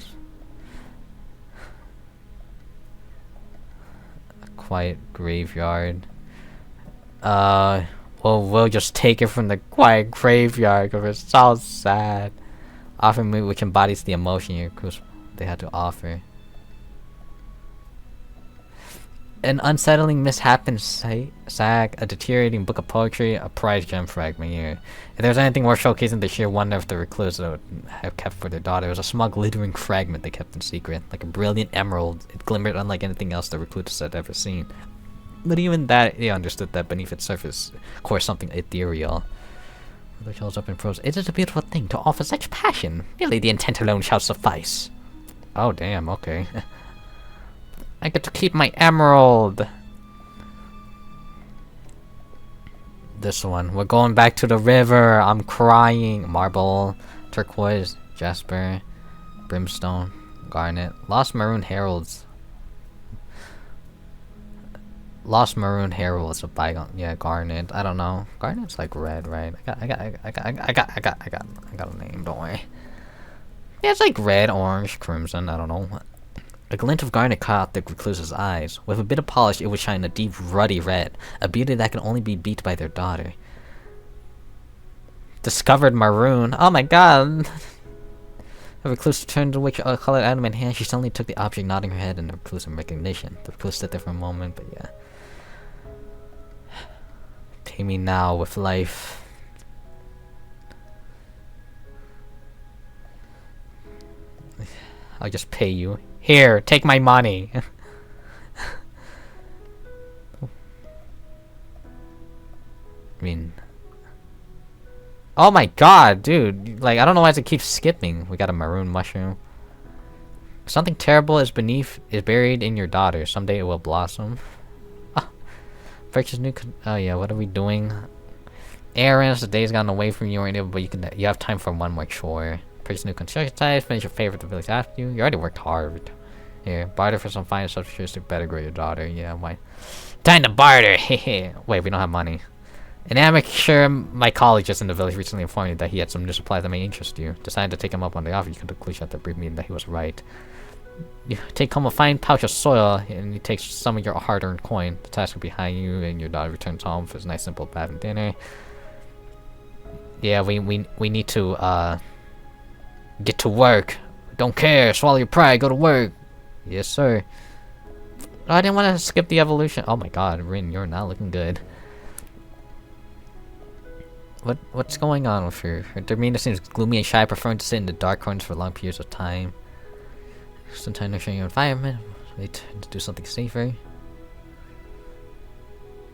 A quiet graveyard. Well, we'll just take it from the quiet graveyard because it's so sad. Offer me which embodies the emotion your crew they had to offer. An unsettling mishap in Sag, a deteriorating book of poetry, a prized gem fragment here. If there's anything worth showcasing the sheer wonder of the recluse would have kept for their daughter, it was a small glittering fragment they kept in secret. Like a brilliant emerald, it glimmered unlike anything else the recluse had ever seen. But even that, they understood that beneath its surface, of course, something ethereal. The shells up in prose. It is a beautiful thing to offer such passion. Merely the intent alone shall suffice. Oh damn, okay. I get to keep my emerald. This one. We're going back to the river. I'm crying. Marble, turquoise, jasper, brimstone, garnet, lost maroon heralds. Lost maroon heralds of bygone. Yeah, garnet. I don't know. Garnet's like red, right? I got a name. Don't worry. Yeah, it's like red, orange, crimson. I don't know. A glint of garnet caught the recluse's eyes. With a bit of polish, it would shine a deep, ruddy red, a beauty that can only be beat by their daughter. Discovered maroon. Oh my god! The recluse turned to which colored item in hand. She suddenly took the object, nodding her head in the recluse in recognition. The recluse stood there for a moment, but yeah. Pay me now with life. I'll just pay you. Here, take my money. I mean... Oh my god, dude. Like, I don't know why it keeps skipping. We got a maroon mushroom. Something terrible is buried in your daughter. Someday it will blossom. Purchase new... Oh yeah, what are we doing? Errands, the day's gone away from you, but you have time for one more chore. Purchase new construction sites, finish your favorite the village after you. You already worked hard. Here, barter for some fine substitutes to better grow your daughter. Yeah, why? Time to barter! Hehe. Wait, we don't have money. An amateur mycologist in the village recently informed me that he had some new supplies that may interest you. Decided to take him up on the offer. You can conclude at the brief meeting that he was right. You take home a fine pouch of soil, and you take some of your hard-earned coin. The task will be behind you, and your daughter returns home for his nice, simple bath and dinner. Yeah, we need to, get to work. Don't care. Swallow your pride. Go to work. Yes, sir. Oh, I didn't want to skip the evolution. Oh my god, Rin, you're not looking good. What's going on with her? Her demeanor seems gloomy and shy, preferring to sit in the dark corners for long periods of time. Sometimes nurturing your environment. Wait to do something safer.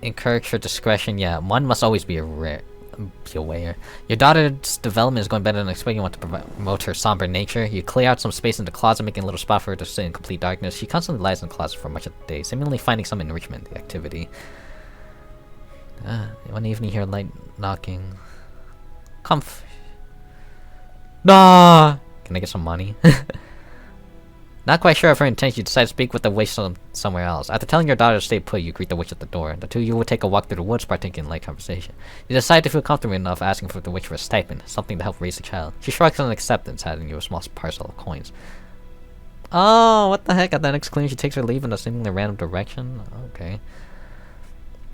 Encourage her discretion. Yeah, one must always be aware. Your daughter's development is going better than expected. You want to promote her somber nature. You clear out some space in the closet, making a little spot for her to sit in complete darkness. She constantly lies in the closet for much of the day, seemingly finding some enrichment in the activity. One evening you hear light knocking. Nah! Can I get some money? Not quite sure of her intention, you decide to speak with the witch somewhere else. After telling your daughter to stay put, you greet the witch at the door. The two of you will take a walk through the woods, partaking in light conversation. You decide to feel comfortable enough asking for the witch for a stipend, something to help raise the child. She shrugs in acceptance, handing you a small parcel of coins. Oh, what the heck? At that exclaimation, she takes her leave in a seemingly random direction. Okay.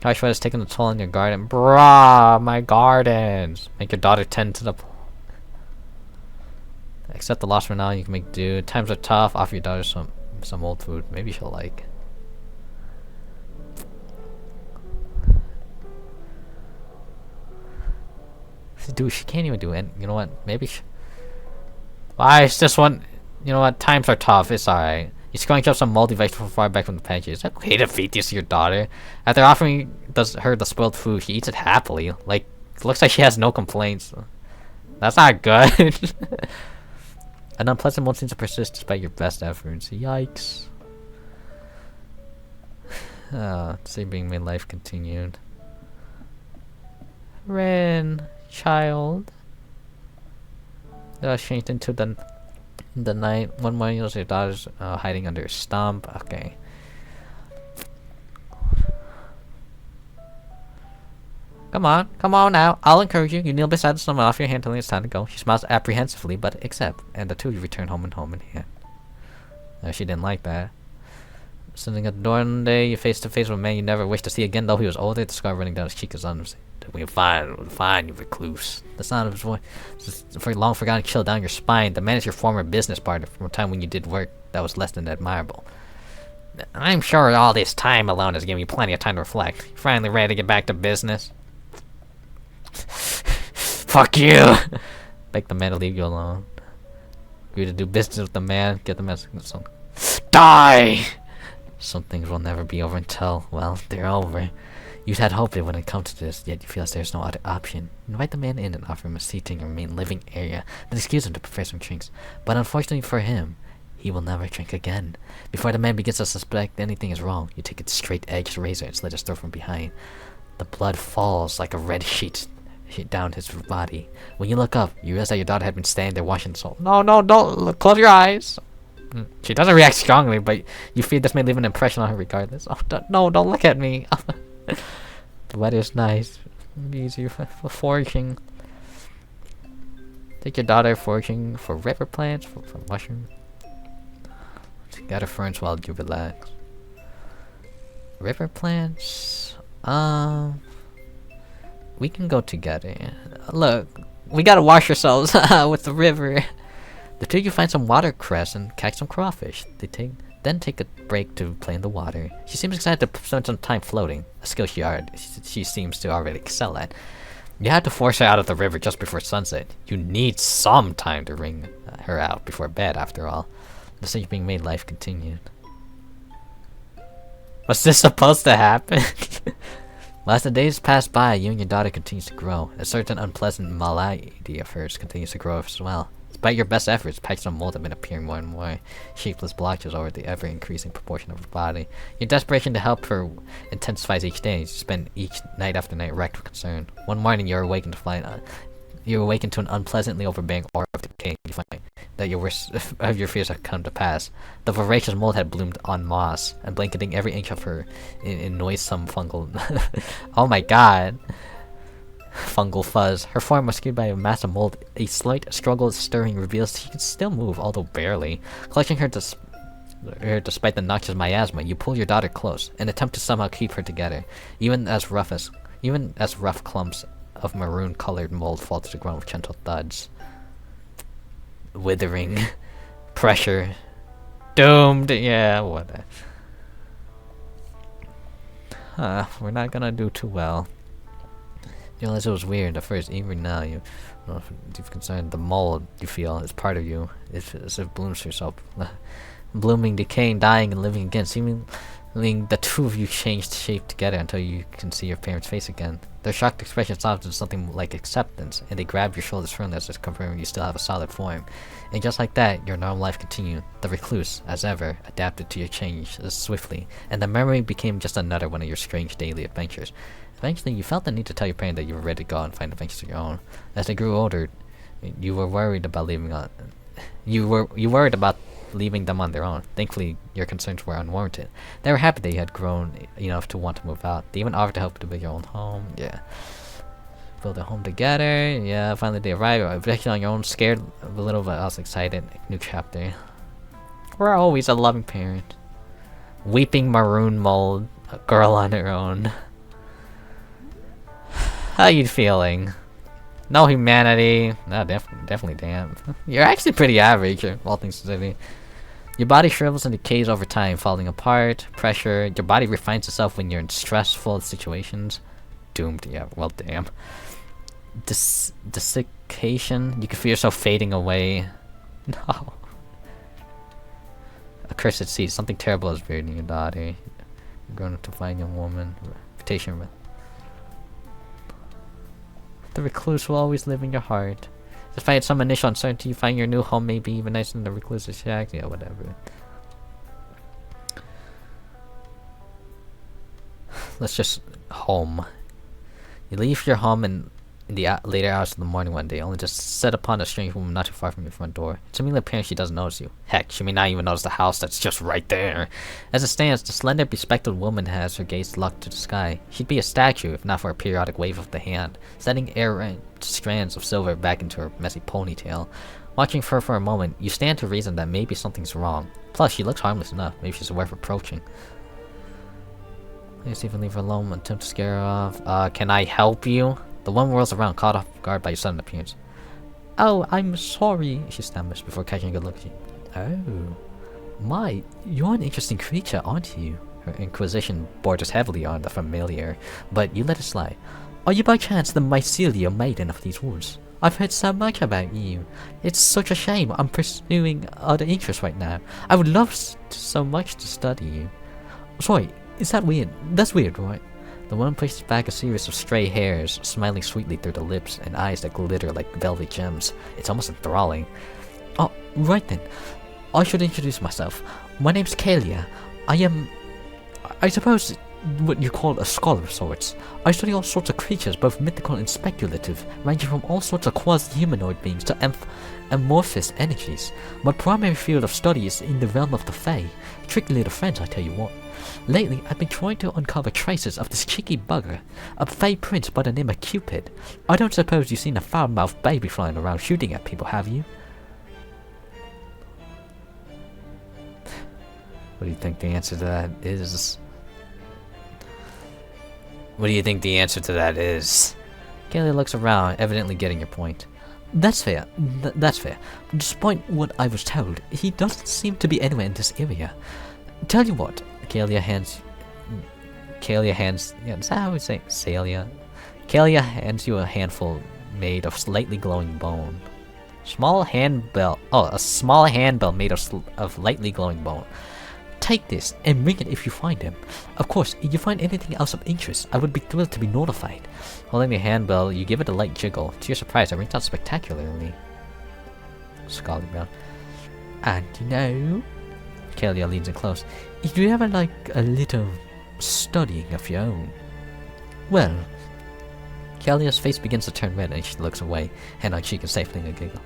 Harsh weather is taking a toll on your garden. Brah, my gardens! Make your daughter tend to the... Accept the loss for now, you can make do. Times are tough, offer your daughter some old food. Maybe she'll like. Dude, she can't even do it. You know what? Maybe she... Why is this one... You know what? Times are tough, it's alright. You scrunch up some moldy vegetable far back from the pantry. Is that okay to feed this to your daughter? After offering her the spoiled food, she eats it happily. Like, it looks like she has no complaints. That's not good. An unpleasant mood seems to persist despite your best efforts. Yikes. Decision being made, life continued. Ren, child. Changed into the night. One morning, you'll see your daughter's hiding under a stump. Okay. Come on now. I'll encourage you. You kneel beside the snowman, off your hand, telling it's time to go. She smiles apprehensively, but accept. And the two of you return home in hand. She didn't like that. Sitting at the door one day, you're face to face with a man you never wished to see again, though he was older. The scar running down his cheek is on him. We're fine, you recluse. The sound of his voice is a long forgotten chill down your spine. The man is your former business partner from a time when you did work that was less than admirable. I'm sure all this time alone has given you plenty of time to reflect. You're finally ready to get back to business. Fuck you! Beg the man to leave you alone. Agree to do business with the man, get the message. Die! Some things will never be over until, well, they're over. You'd had hoped it wouldn't come to this, yet you feel as there's no other option. Invite the man in and offer him a seat in your main living area, then excuse him to prepare some drinks. But unfortunately for him, he will never drink again. Before the man begins to suspect anything is wrong, you take a straight-edged razor and slit his throat from behind. The blood falls like a red sheet down his body. When you look up, you realize that your daughter had been standing there watching the soul. No, don't look, close your eyes. She doesn't react strongly, but you fear this may leave an impression on her regardless. Oh, don't look at me. The weather's nice. It'll be easier for foraging. Take your daughter foraging for river plants, for mushrooms. Gather ferns while you relax. River plants? We can go together. Look, we gotta wash ourselves with the river. The two of you find some watercress and catch some crawfish. Then take a break to play in the water. She seems excited to spend some time floating, a skill she seems to already excel at. You had to force her out of the river just before sunset. You need some time to wring her out before bed, after all. The decision being made, life continued. Was this supposed to happen? As the days pass by, you and your daughter continues to grow. A certain unpleasant malady of hers continues to grow as well. Despite your best efforts, patches of mold have been appearing more and more, shapeless blotches over the ever-increasing proportion of her body. Your desperation to help her intensifies each day. You spend each night after night racked with concern. One morning, you're awakened to an unpleasantly overbearing aura of decay. You find that your worst of your fears have come to pass. The voracious mold had bloomed en masse, and blanketing every inch of her in noisome fungal... Oh my god! Fungal fuzz. Her form was skewed by a mass of mold. A slight struggle stirring reveals she can still move, although barely. Clutching her despite the noxious miasma, you pull your daughter close and attempt to somehow keep her together. Even as rough clumps of maroon-colored mold fall to the ground with gentle thuds. Withering. Pressure. Doomed. Yeah, what? We're not gonna do too well. You realize it was weird at first, even now you've concerned the mold you feel is part of you. It's as if blooms yourself. Blooming, decaying, dying, and living again. Seemingly the two of you change shape together until you can see your parents' face again. Their shocked expression sounds into something like acceptance, and they grab your shoulders firmly as if confirming you still have a solid form. And just like that, your normal life continued. The recluse, as ever, adapted to your change swiftly, and the memory became just another one of your strange daily adventures. Eventually, you felt the need to tell your parents that you were ready to go and find adventures of your own. As they grew older, you were worried about leaving on. You worried about leaving them on their own. Thankfully, your concerns were unwarranted. They were happy that you had grown enough to want to move out. They even offered to help to build your own home. Yeah. Build a home together. Yeah, finally they arrived. Eventually on your own, scared a little, but also excited. New chapter. We're always a loving parent. Weeping maroon mold. A girl on her own. How you feeling? No humanity. No, definitely damn. You're actually pretty average, all things considered. Your body shrivels and decays over time, falling apart. Pressure. Your body refines itself when you're in stressful situations. Doomed. Yeah, well, damn. Desiccation. You can feel yourself fading away. No. A cursed seed. Something terrible is buried in your body. You're grown up to find young woman. Reputation. The recluse will always live in your heart. Despite some initial uncertainty, you find your new home may be even nicer than the recluse's shack. Yeah, whatever. Let's just home. You leave your home in the later hours of the morning one day, only to set upon a strange woman not too far from your front door. It's immediately apparent she doesn't notice you. Heck, she may not even notice the house that's just right there. As it stands, the slender, bespectacled woman has her gaze locked to the sky. She'd be a statue if not for a periodic wave of the hand, sending errant strands of silver back into her messy ponytail. Watching her for a moment, you stand to reason that maybe something's wrong. Plus, she looks harmless enough. Maybe she's worth approaching. Please even leave her alone, attempt to scare her off. Can I help you? The woman whirls around, caught off guard by your sudden appearance. Oh, I'm sorry, she stammers before catching a good look at you. Oh. My, you're an interesting creature, aren't you? Her inquisition borders heavily on the familiar, but you let it slide. Are you by chance the mycelial maiden of these woods? I've heard so much about you. It's such a shame I'm pursuing other interests right now. I would love so much to study you. Sorry, is that weird? That's weird, right? The woman pushes back a series of stray hairs, smiling sweetly through the lips and eyes that glitter like velvet gems. It's almost enthralling. Oh, right then. I should introduce myself. My name's Kalia. I suppose, what you call a scholar of sorts. I study all sorts of creatures, both mythical and speculative, ranging from all sorts of quasi-humanoid beings to amorphous energies. My primary field of study is in the realm of the Fae. Tricky little friends, I tell you what. Lately, I've been trying to uncover traces of this cheeky bugger, a Fae prince by the name of Cupid. I don't suppose you've seen a foul-mouthed baby flying around shooting at people, have you? What do you think the answer to that is? What do you think the answer to that is? Kaylee looks around, evidently getting your point. That's fair. That's fair. Despite what I was told, he doesn't seem to be anywhere in this area. Tell you what, Kalia hands. Yeah, is that how we say Salia? Kalia hands you a handful made of slightly glowing bone. Small handbell. Oh, a small handbell made of lightly glowing bone. Take this and bring it if you find him. Of course, if you find anything else of interest, I would be thrilled to be notified. Holding the handbell, you give it a light jiggle. To your surprise, it rings out spectacularly. Scarlet brown. And you know, Kalia leans in close. If you ever like a little studying of your own. Well, Kalia's face begins to turn red and she looks away, hand on cheek and stifling a giggle.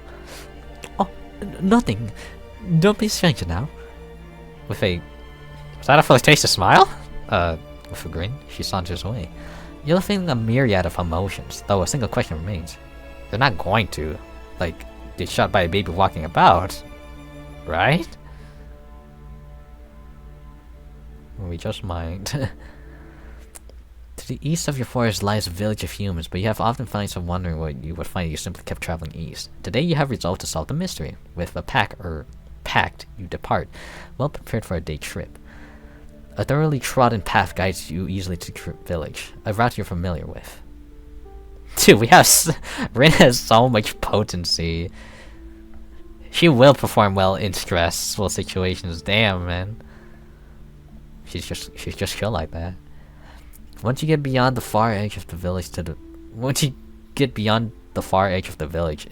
Oh, nothing. Don't be a stranger now. With a... Was that a flirtatious smile? With a grin, she saunters away. You're feeling a myriad of emotions, though a single question remains. They're not going to, like, get shot by a baby walking about, right? We just might. To the east of your forest lies a village of humans, but you have often found yourself wondering what you would find if you simply kept traveling east. Today you have resolved to solve the mystery. With a pact, you depart, well prepared for a day trip. A thoroughly trodden path guides you easily to the village, a route you're familiar with. Dude, Rin has so much potency. She will perform well in stressful situations. Damn, man. She's just chill like that. Once you get beyond the far edge of the village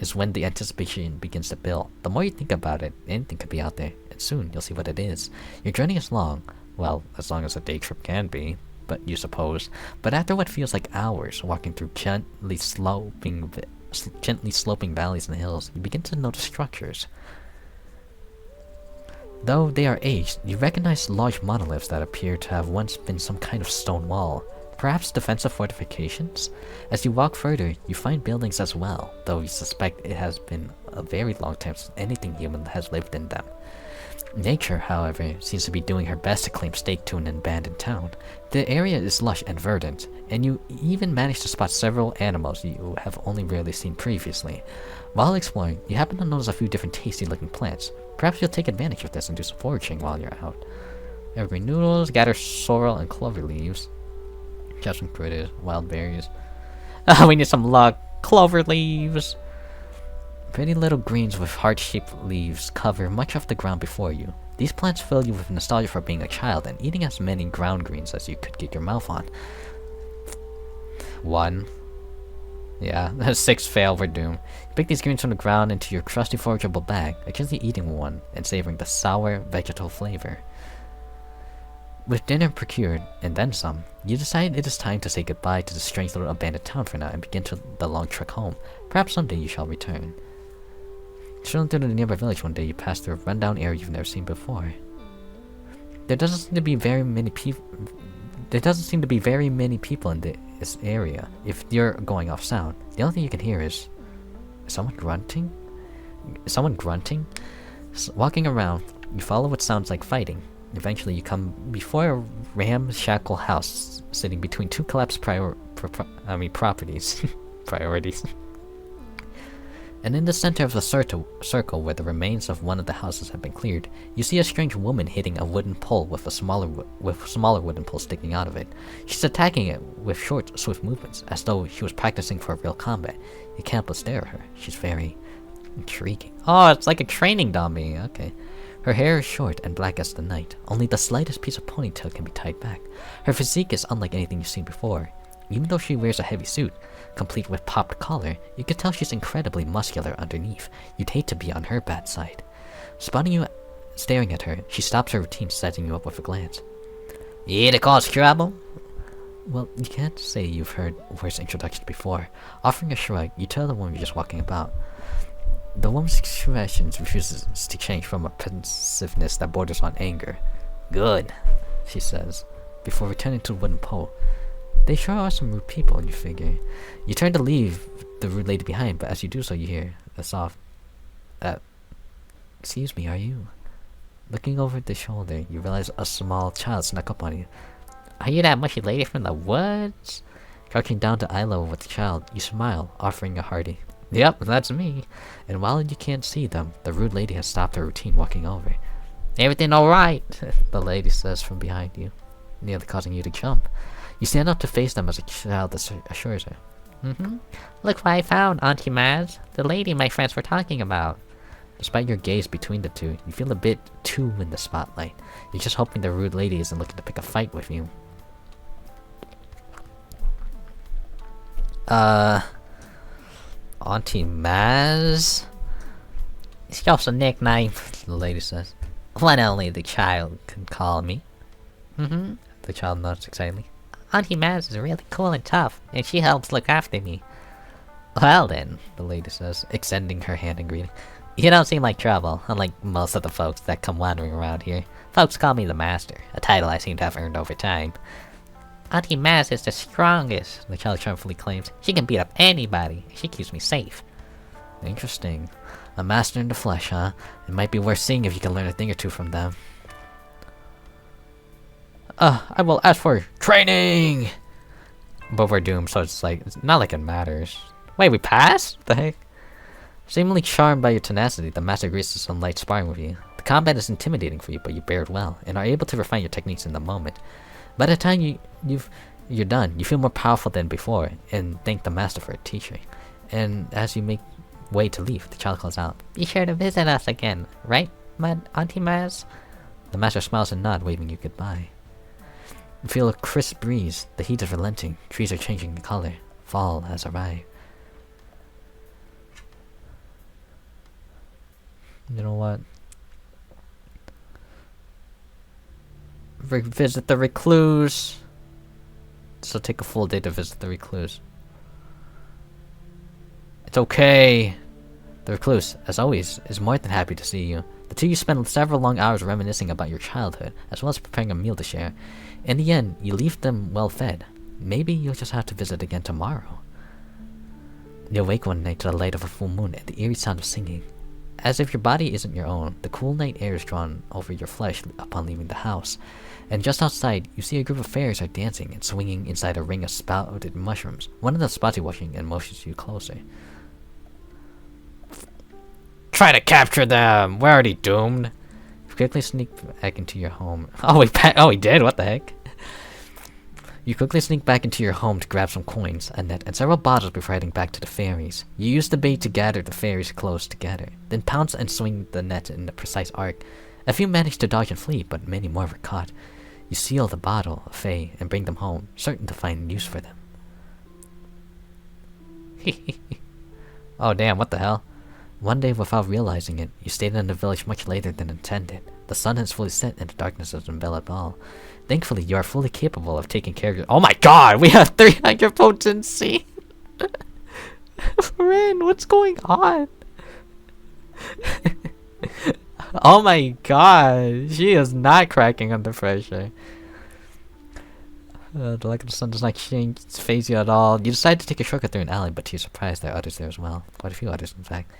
is when the anticipation begins to build. The more you think about it, anything could be out there, and soon you'll see what it is. Your journey is long. Well, as long as a day trip can be. but you suppose. But after what feels like hours walking through gently sloping valleys and hills, you begin to notice structures. Though they are aged, you recognize large monoliths that appear to have once been some kind of stone wall. Perhaps defensive fortifications? As you walk further, you find buildings as well, though you suspect it has been a very long time since anything human has lived in them. Nature, however, seems to be doing her best to claim stake to an abandoned town. The area is lush and verdant, and you even manage to spot several animals you have only rarely seen previously. While exploring, you happen to notice a few different tasty-looking plants. Perhaps you'll take advantage of this and do some foraging while you're out. Evergreen noodles, gather sorrel and clover leaves. Catch some critters, wild berries. We need some luck. Clover leaves! Pretty little greens with heart-shaped leaves cover much of the ground before you. These plants fill you with nostalgia for being a child and eating as many ground greens as you could get your mouth on. 1. Yeah, 6 fail, we're doomed. You pick these greens from the ground into your trusty forageable bag, occasionally eating one and savoring the sour vegetal flavor. With dinner procured, and then some, you decide it is time to say goodbye to the strange little abandoned town for now and begin the long trek home. Perhaps someday you shall return. Strolling through the nearby village one day, you pass through a rundown area you've never seen before. There doesn't seem to be very many people in this area. If you're going off sound, the only thing you can hear is someone grunting. Walking around, you follow what sounds like fighting. Eventually, you come before a ramshackle house sitting between two collapsed properties. Priorities. And in the center of the circle where the remains of one of the houses have been cleared, you see a strange woman hitting a wooden pole with smaller wooden poles sticking out of it. She's attacking it with short, swift movements, as though she was practicing for real combat. You can't but stare at her. She's very intriguing. Oh, it's like a training dummy. Okay. Her hair is short and black as the night. Only the slightest piece of ponytail can be tied back. Her physique is unlike anything you've seen before. Even though she wears a heavy suit, complete with popped collar, you can tell she's incredibly muscular underneath. You'd hate to be on her bad side. Spotting you staring at her, she stops her routine, setting you up with a glance. You here to cause trouble? Well, you can't say you've heard worse introductions before. Offering a shrug, you tell the woman you're just walking about. The woman's expression refuses to change from a pensiveness that borders on anger. Good, she says, before returning to the wooden pole. They sure are some rude people, you figure. You turn to leave the rude lady behind, but as you do so, you hear a soft, excuse me, are you? Looking over the shoulder, you realize a small child snuck up on you. Are you that mushy lady from the woods? Crouching down to eye level with the child, you smile, offering a hearty, "Yep, that's me." And while you can't see them, the rude lady has stopped her routine, walking over. "Everything alright?" the lady says from behind you, nearly causing you to jump. You stand up to face them as a child assures her. Look what I found, Auntie Maz. The lady my friends were talking about. Despite your gaze between the two, you feel a bit too in the spotlight. You're just hoping the rude lady isn't looking to pick a fight with you. Auntie Maz? It's just a nickname, the lady says. One only the child can call me. The child nods excitedly. Auntie Maz is really cool and tough, and she helps look after me. Well then, the lady says, extending her hand in greeting. You don't seem like trouble, unlike most of the folks that come wandering around here. Folks call me the Master, a title I seem to have earned over time. Auntie Maz is the strongest, the child triumphantly claims. She can beat up anybody. She keeps me safe. Interesting. A master in the flesh, huh? It might be worth seeing if you can learn a thing or two from them. I will ask for training! But we're doomed, so it's not like it matters. Wait, we passed? What the heck? Seemingly charmed by your tenacity, the master agrees to some light sparring with you. The combat is intimidating for you, but you bear it well, and are able to refine your techniques in the moment. By the time you're done, you feel more powerful than before, and thank the master for teaching. And as you make way to leave, the child calls out, "Be sure to visit us again, right, Auntie Maz?" The master smiles and nods, waving you goodbye. You feel a crisp breeze, the heat is relenting, trees are changing in color, fall has arrived. You know what? Visit the recluse. also take a full day to visit the recluse. It's okay. The recluse, as always, is more than happy to see you. The two of you spend several long hours reminiscing about your childhood, as well as preparing a meal to share. In the end, you leave them well fed. Maybe you'll just have to visit again tomorrow. You awake one night to the light of a full moon and the eerie sound of singing. As if your body isn't your own, the cool night air is drawn over your flesh upon leaving the house. And just outside, you see a group of fairies are dancing and swinging inside a ring of sprouted mushrooms. One of them spots you watching and motions you closer. Try to capture them! We're already doomed! You quickly sneak back into your home. Oh, we did? What the heck? You quickly sneak back into your home to grab some coins, a net, and several bottles before heading back to the fairies. You use the bait to gather the fairies close together, then pounce and swing the net in a precise arc. A few manage to dodge and flee, but many more were caught. You seal the bottle of Fae and bring them home, certain to find use for them. Oh damn, what the hell? One day, without realizing it, you stayed in the village much later than intended. The sun has fully set and the darkness has enveloped all. Thankfully, you are fully capable of taking care of your— Oh my god! We have 300 potency! Ren, what's going on? Oh my god! She is not cracking under pressure. The light of the sun does not phase you at all. You decide to take a shortcut through an alley, but to your surprise, there are others there as well. Quite a few others, in fact.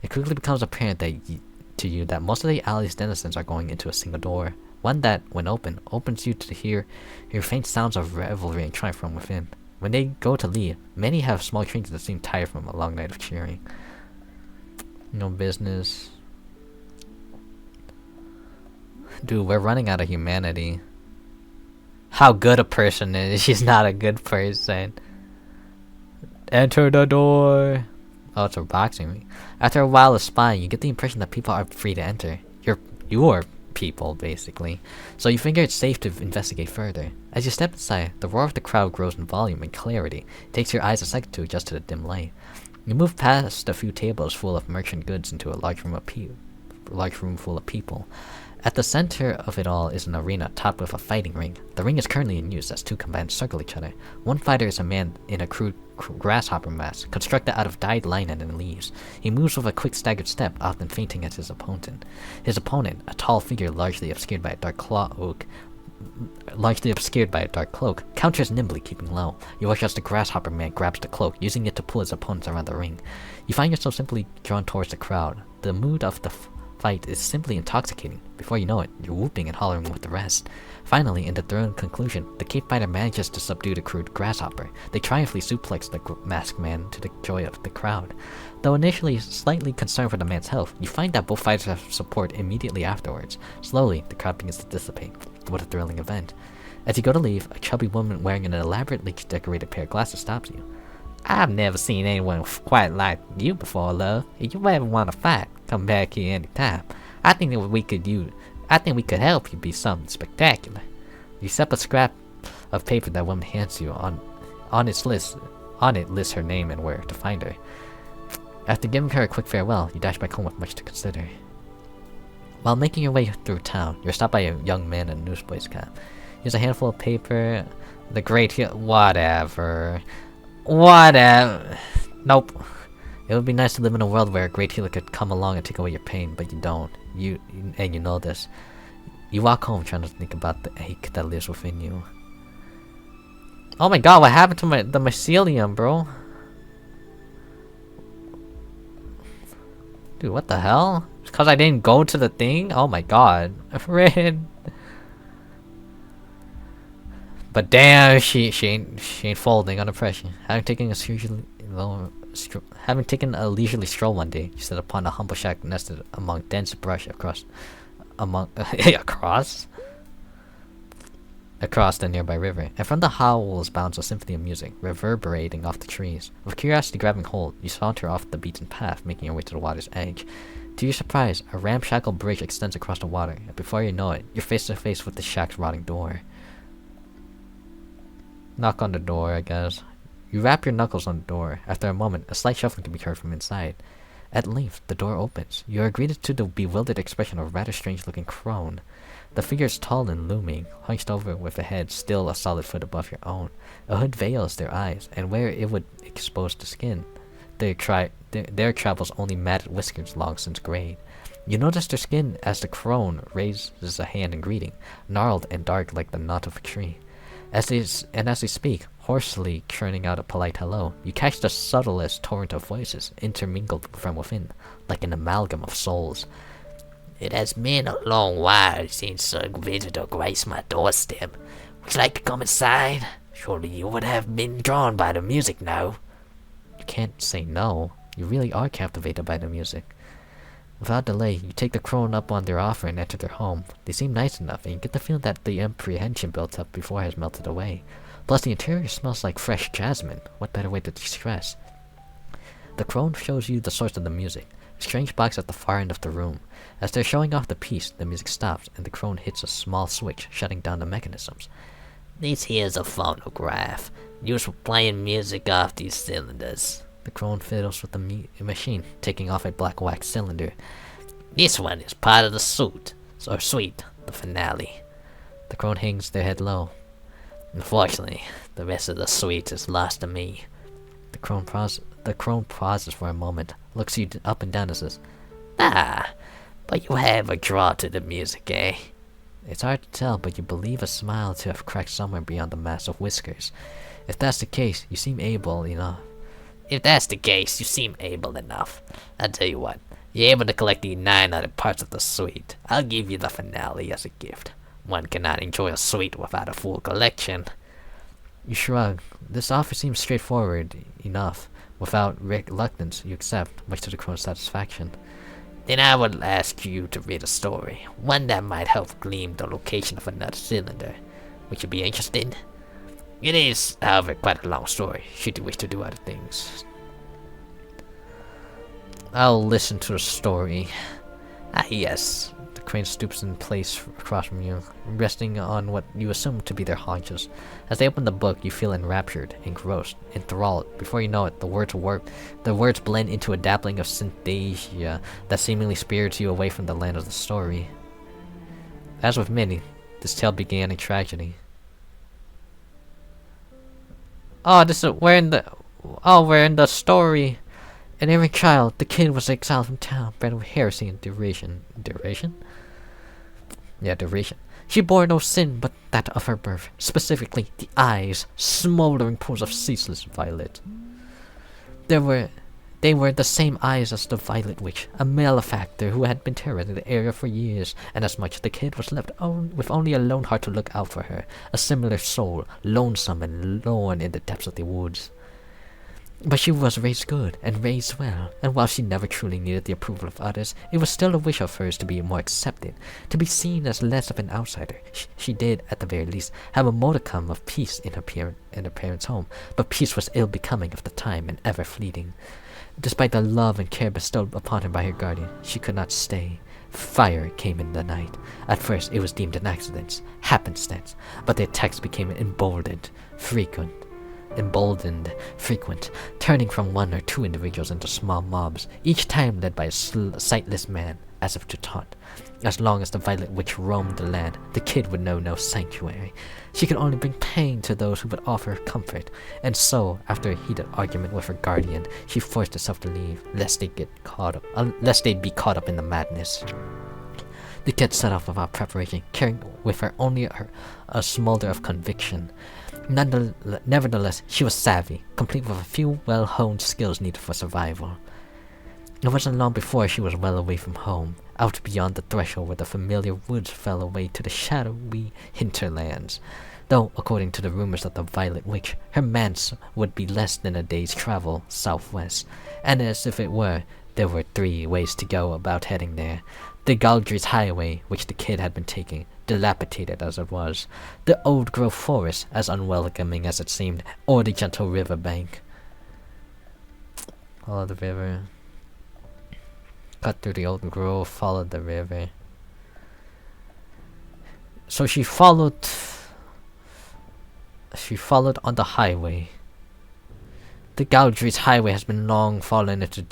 It quickly becomes apparent to you that most of the alley's denizens are going into a single door. One that, when open, opens you to hear faint sounds of revelry and triumph from within. When they go to leave, many have small trinkets that seem tired from a long night of cheering. No business. Dude, we're running out of humanity. How good a person is. She's not a good person. Enter the door. Oh, it's a boxing ring. After a while of spying, you get the impression that people are free to enter. You're people, basically. So you figure it's safe to investigate further. As you step inside, the roar of the crowd grows in volume and clarity. It takes your eyes a second to adjust to the dim light. You move past a few tables full of merchant goods into a large room full of people. At the center of it all is an arena topped with a fighting ring. The ring is currently in use as two combatants circle each other. One fighter is a man in a crude grasshopper mask, constructed out of dyed linen and leaves. He moves with a quick staggered step, often feinting at his opponent. His opponent, a tall figure largely obscured by a dark cloak, counters nimbly, keeping low. You watch as the grasshopper man grabs the cloak, using it to pull his opponents around the ring. You find yourself simply drawn towards the crowd. The mood of the fight is simply intoxicating. Before you know it, you're whooping and hollering with the rest. Finally, in the thrilling conclusion, the cave fighter manages to subdue the crude grasshopper. They triumphantly suplex the masked man to the joy of the crowd. Though initially slightly concerned for the man's health, you find that both fighters have support immediately afterwards. Slowly, the crowd begins to dissipate. What a thrilling event. As you go to leave, a chubby woman wearing an elaborately decorated pair of glasses stops you. I've never seen anyone quite like you before, love. If you ever want to fight, come back here anytime. I think we could help you be something spectacular. You accept a scrap of paper that woman hands you. On it lists her name and where to find her. After giving her a quick farewell, you dash back home with much to consider. While making your way through town, you're stopped by a young man in a newsboy's cap. Here's a handful of paper. The great whatever. Nope. It would be nice to live in a world where a great healer could come along and take away your pain, but you don't. You know this. You walk home trying to think about the ache that lives within you. Oh my god, what happened to the mycelium, bro? Dude, what the hell? It's because I didn't go to the thing? Oh my god. Red. But damn, she ain't folding under pressure. Having taken a leisurely stroll one day, she set upon a humble shack nested among dense brush across the nearby river, and from the howls bounds a symphony of music, reverberating off the trees. With curiosity grabbing hold, you saunter off the beaten path, making your way to the water's edge. To your surprise, a ramshackle bridge extends across the water, and before you know it, you're face to face with the shack's rotting door. Knock on the door, I guess. You rap your knuckles on the door. After a moment, a slight shuffling can be heard from inside. At length, the door opens. You are greeted to the bewildered expression of a rather strange-looking crone. The figure is tall and looming, hunched over with a head still a solid foot above your own. A hood veils their eyes, and where it would expose the skin, there travels only matted whiskers long since grayed. You notice their skin as the crone raises a hand in greeting, gnarled and dark like the knot of a tree. As they speak, hoarsely churning out a polite hello, you catch the subtlest torrent of voices intermingled from within, like an amalgam of souls. It has been a long while since a visitor graced my doorstep. Would you like to come inside? Surely you would have been drawn by the music now. You can't say no. You really are captivated by the music. Without delay, you take the crone up on their offer and enter their home. They seem nice enough, and you get the feeling that the apprehension built up before has melted away. Plus, the interior smells like fresh jasmine. What better way to de-stress? The crone shows you the source of the music, a strange box at the far end of the room. As they're showing off the piece, the music stops, and the crone hits a small switch, shutting down the mechanisms. This here's a phonograph, used for playing music off these cylinders. The crone fiddles with the machine, taking off a black wax cylinder. This one is part of the suite, the finale. The crone hangs their head low. Unfortunately, the rest of the suite is lost to me. The crone pauses for a moment, looks you up and down and says, but you have a draw to the music, eh? It's hard to tell, but you believe a smile to have cracked somewhere beyond the mass of whiskers. If that's the case, you seem able enough. I'll tell you what, you're able to collect the 9 other parts of the suite. I'll give you the finale as a gift. One cannot enjoy a suite without a full collection. You shrug. This offer seems straightforward enough. Without reluctance, you accept, much to the crone's satisfaction. Then I would ask you to read a story, one that might help glean the location of another cylinder. Would you be interested? It is, however, quite a long story, should you wish to do other things. I'll listen to the story. Yes. The crane stoops in place across from you, resting on what you assume to be their haunches. As they open the book, you feel enraptured, engrossed, enthralled. Before you know it, the words blend into a dappling of synthesia that seemingly spirits you away from the land of the story. As with many, this tale began in tragedy. We're in the story. An errant child, the kid was exiled from town, bred with heresy and derision. Derision? Yeah, derision. She bore no sin but that of her birth, specifically the eyes, smoldering pools of ceaseless violet. They were the same eyes as the Violet Witch, a malefactor who had been terrorizing the area for years, and as much the kid was left with only a lone heart to look out for her, a similar soul, lonesome and lorn in the depths of the woods. But she was raised good, and raised well, and while she never truly needed the approval of others, it was still a wish of hers to be more accepted, to be seen as less of an outsider. She did, at the very least, have a modicum of peace in her parents' home, but peace was ill-becoming of the time and ever-fleeting. Despite the love and care bestowed upon her by her guardian, she could not stay. Fire came in the night. At first, it was deemed an accident, happenstance, but the attacks became emboldened, frequent, turning from 1 or 2 individuals into small mobs, each time led by a sightless man, as if to taunt. As long as the Violet Witch roamed the land, the kid would know no sanctuary. She could only bring pain to those who would offer her comfort, and so, after a heated argument with her guardian, she forced herself to leave, lest they'd be caught up in the madness. The kid set off without preparation, carrying with her only a smolder of conviction. Nevertheless, she was savvy, complete with a few well-honed skills needed for survival. It wasn't long before she was well away from home, out beyond the threshold where the familiar woods fell away to the shadowy hinterlands. Though, according to the rumors of the Violet Witch, her manse would be less than a day's travel southwest, and as if it were, there were 3 ways to go about heading there. The Galdry's Highway, which the kid had been taking, dilapidated as it was, the old growth forest, as unwelcoming as it seemed, or the gentle river bank. Follow the river. Cut through the old grove, followed the river. So she followed on the highway. The Gaudry's highway has been long fallen into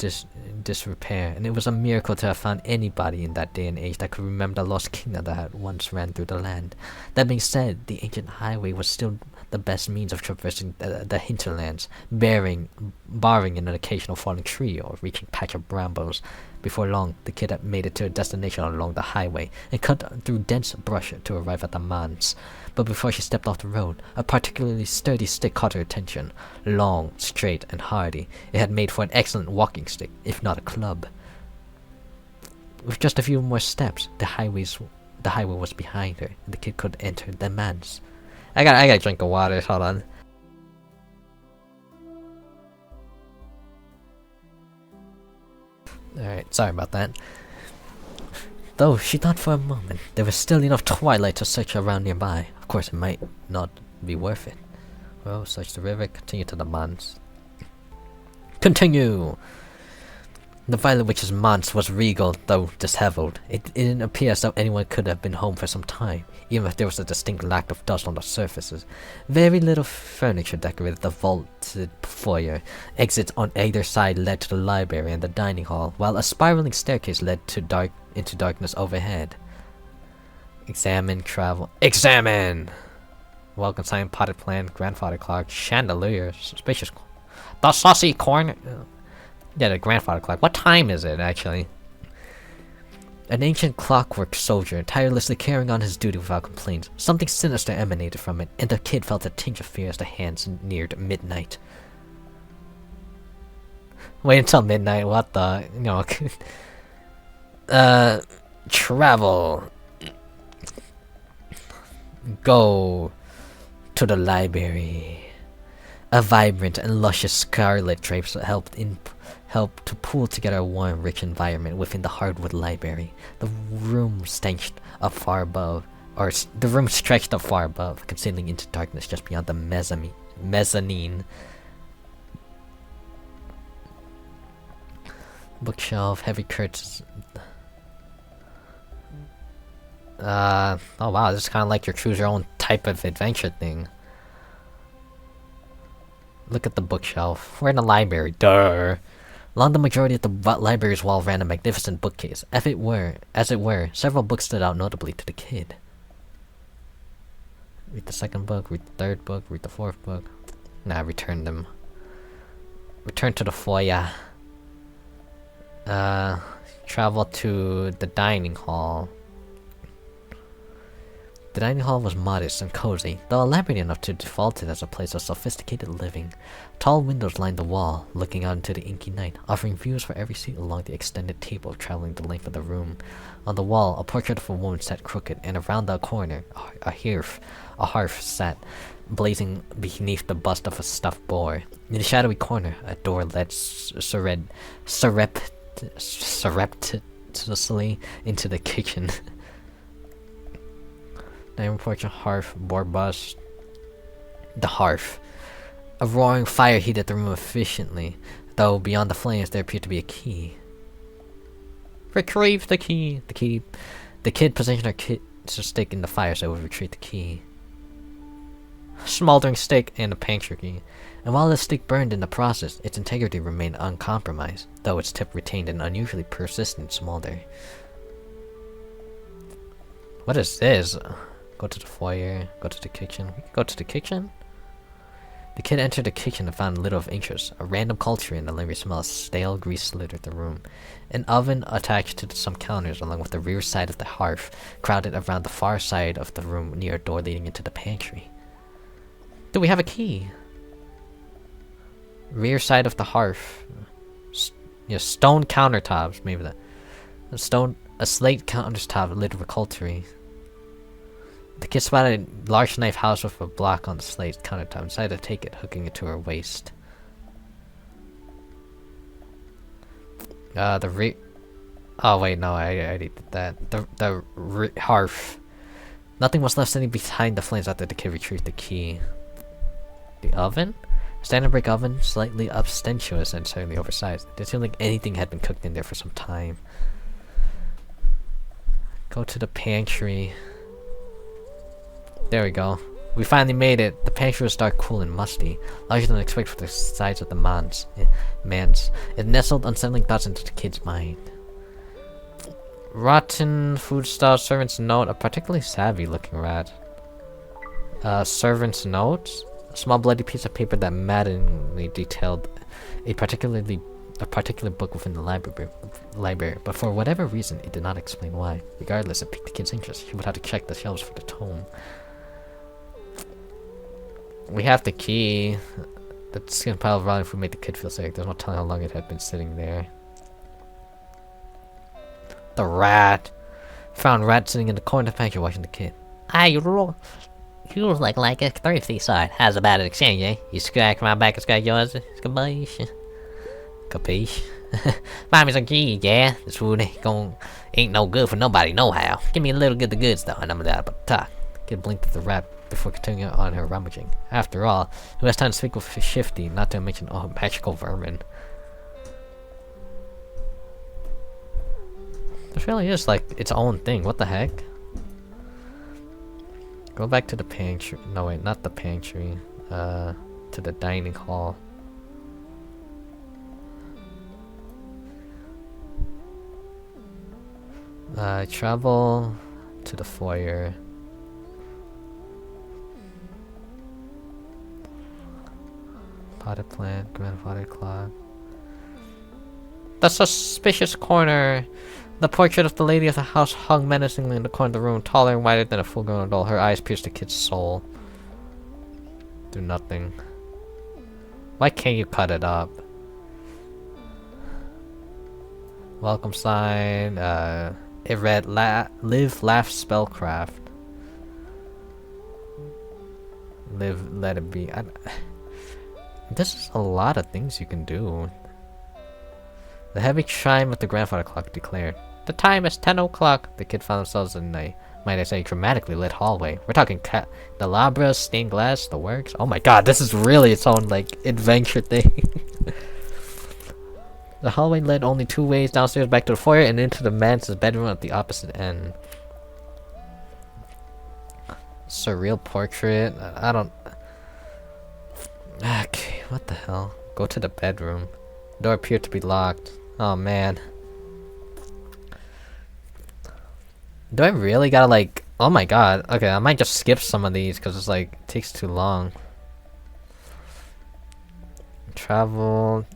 disrepair, and it was a miracle to have found anybody in that day and age that could remember the lost kingdom that had once ran through the land. That being said, the ancient highway was still the best means of traversing the hinterlands, barring an occasional falling tree or reaching patch of brambles. Before long, the kid had made it to a destination along the highway and cut through dense brush to arrive at the manse. But before she stepped off the road, a particularly sturdy stick caught her attention. Long, straight, and hardy, it had made for an excellent walking stick, if not a club. With just a few more steps, the highway was behind her, and the kid could enter the manse. I gotta drink of water, hold on. Alright, sorry about that. Though she thought for a moment there was still enough twilight to search around nearby. Of course, it might not be worth it. Well, search the river, continue to the manse. Continue! The Violet Witch's manse was regal, though disheveled. It didn't appear as though anyone could have been home for some time, even if there was a distinct lack of dust on the surfaces. Very little furniture decorated the vaulted foyer. Exits on either side led to the library and the dining hall, while a spiraling staircase led to into darkness overhead. Examine, travel. Examine! Welcome sign, potted plant, grandfather clock, chandelier, spacious. The saucy corner. Yeah, the grandfather clock. What time is it, actually? An ancient clockwork soldier, tirelessly carrying on his duty without complaints. Something sinister emanated from it, and the kid felt a tinge of fear as the hands neared midnight. Wait until midnight, what the... No. Travel. Go to the library. A vibrant and luscious scarlet drapes helped to pull together a warm, rich environment within the hardwood library. The room stretched up far above, concealing into darkness just beyond the mezzanine. Bookshelf, heavy curtains. Oh wow, this is kind of like your choose your own type of adventure thing. Look at the bookshelf. We're in a library. Duh. Along the majority of the library's wall ran a magnificent bookcase. As it were, several books stood out notably to the kid. Read the second book, read the third book, read the fourth book. Nah, return them. Return to the foyer. Travel to the dining hall. The dining hall was modest and cozy, though elaborate enough to default it as a place of sophisticated living. Tall windows lined the wall, looking out into the inky night, offering views for every seat along the extended table traveling the length of the room. On the wall, a portrait of a woman sat crooked, and around the corner, a hearth sat, blazing beneath the bust of a stuffed boar. In the shadowy corner, a door led surreptitiously into the kitchen. Diamond portrait, hearth, boar bust. The hearth. A roaring fire heated the room efficiently, though beyond the flames there appeared to be a key. Retrieve the key! The kid positioned her stick in the fire so it would retrieve the key. A smoldering stick and a pantry key. And while the stick burned in the process, its integrity remained uncompromised, though its tip retained an unusually persistent smolder. What is this? Go to the foyer, go to the kitchen. We can go to the kitchen? The kid entered the kitchen and found little of interest. A random culture and the lingering smell of stale grease littered the room. An oven attached to some counters along with the rear side of the hearth crowded around the far side of the room near a door leading into the pantry. Do we have a key? Rear side of the hearth. Stone countertops, maybe that. A slate countertop lit with cutlery. The kid spotted a large knife housed with a block on the slate countertop and decided to take it, hooking it to her waist. Oh wait, no, I already did that. The hearth. Nothing was left standing behind the flames after the kid retrieved the key. The oven? A standard brick oven, slightly obstentious and certainly oversized. It seemed like anything had been cooked in there for some time. Go to the pantry. There we go. We finally made it. The pantry was dark, cool, and musty. Larger than expected for the size of the man's. It nestled unsettling thoughts into the kid's mind. Rotten food style servant's note. A particularly savvy looking rat. Servant's note. A small bloody piece of paper that maddeningly detailed a particular book within the library, but for whatever reason, it did not explain why. Regardless, it piqued the kid's interest. He would have to check the shelves for the tome. We have the key. The skin pile of rotting food made the kid feel sick. There's no telling how long it had been sitting there. The rat. Found rat sitting in the corner of the pantry watching the kid. Ah, you look like a thirsty sort. How's about it exchange, eh? You scratch my back, I scratch yours. Capiche? Capiche? Buy me some key, yeah? This food ain't no good for nobody, no how. Give me a little good the goods though, and I'm about to talk. Kid blinked at the rat before continuing on her rummaging. After all, who has time to speak with Shifty, not to mention magical vermin? This really is like its own thing. What the heck? Go back to the pantry. No wait, not the pantry. To the dining hall. Travel to the foyer. Potted plant, grandfather clock. The suspicious corner. The portrait of the lady of the house hung menacingly in the corner of the room, taller and wider than a full-grown adult. Her eyes pierced the kid's soul. Do nothing. Why can't you cut it up? Welcome sign. It read, live, laugh, spellcraft. Live, let it be. This is a lot of things you can do. The heavy chime of the grandfather clock declared, "The time is 10 o'clock." The kid found themselves in a, might I say, dramatically lit hallway. We're talking candelabras, stained glass, the works. Oh my god, this is really its own, like, adventure thing. The hallway led only two ways, downstairs back to the foyer and into the man's bedroom at the opposite end. Surreal portrait. I don't... Okay, what the hell? Go to the bedroom. The door appeared to be locked. Oh man. Do I really gotta like... Oh my god. Okay, I might just skip some of these because it's like, it takes too long. Travel...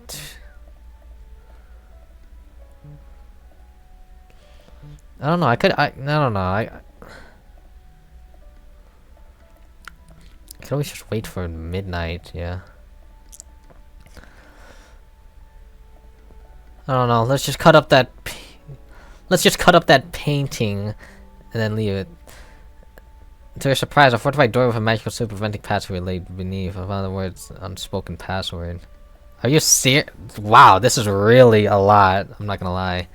I don't know, I don't know, I could always just wait for midnight, yeah. I don't know, let's just cut up that painting and then leave it. To their surprise, a fortified door with a magical seal preventing password laid beneath. I found the words unspoken password. Are you serious? Wow, this is really a lot, I'm not gonna lie.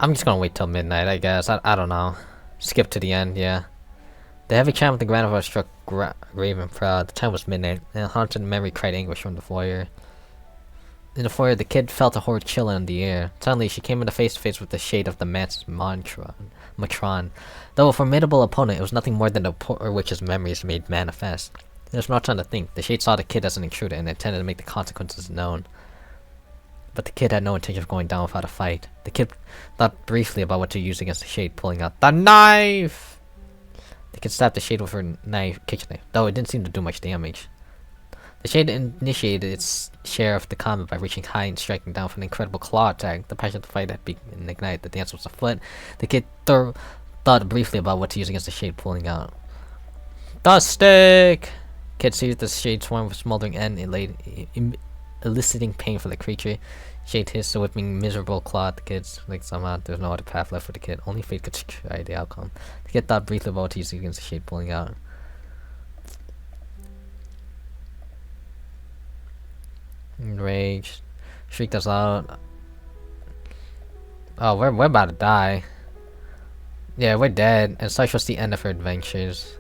I'm just gonna wait till midnight, I guess. I don't know. Skip to the end, yeah. The heavy chime of the grandfather struck grave and proud. The time was midnight, and a haunted memory cried anguish from the foyer. In the foyer, the kid felt a horrid chill in the air. Suddenly, she came into face to face with the shade of the man's Matron. Though a formidable opponent, it was nothing more than the poor witch's memories made manifest. There was no time to think. The shade saw the kid as an intruder and intended to make the consequences known. But the kid had no intention of going down without a fight. The kid thought briefly about what to use against the shade, pulling out the knife! The kid stabbed the shade with her kitchen knife, though it didn't seem to do much damage. The shade initiated its share of the combat by reaching high and striking down with an incredible claw attack. The passion of the fight had been ignited. The dance was afoot. The kid thought briefly about what to use against the shade, pulling out the stick! Kid seized the shade swarm with a smoldering end, eliciting pain for the creature. Shade hissed, a whipping miserable claw at the kids. Like somehow there's no other path left for the kid. Only fate could try the outcome. The kid thought briefly about what to use against the shade, pulling out. Enraged, shrieked us out. Oh, we're about to die. Yeah, we're dead, and such was the end of her adventures.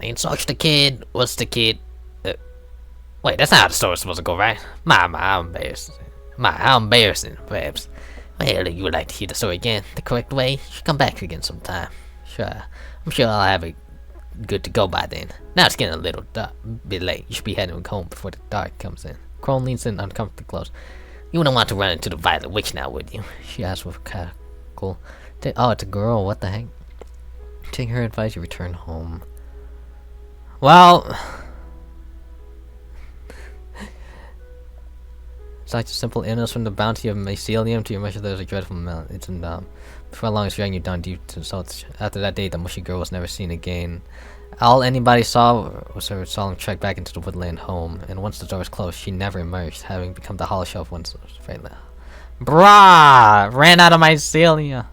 Ain't such the kid. What's the kid? Wait, that's not how the story's supposed to go, right? How embarrassing. How embarrassing, perhaps. Well, you would like to hear the story again the correct way? You should come back again sometime. Sure. I'm sure I'll have it good to go by then. Now it's getting a little bit late. You should be heading home before the dark comes in. Crone leans in uncomfortably close. You wouldn't want to run into the Violet Witch now, would you? She asked with a cackle. Oh, it's a girl. What the heck? Taking her advice, you return home. Well... It's like a simple illness from the bounty of mycelium to your measure there's a dreadful amount. It's before long it's dragging you down deep to the salt. After that day, the mushy girl was never seen again. All anybody saw was her solemn trek back into the woodland home, and once the door was closed, she never emerged, having become the hollow shelf once it was afraid now. Brah! Ran out of mycelia!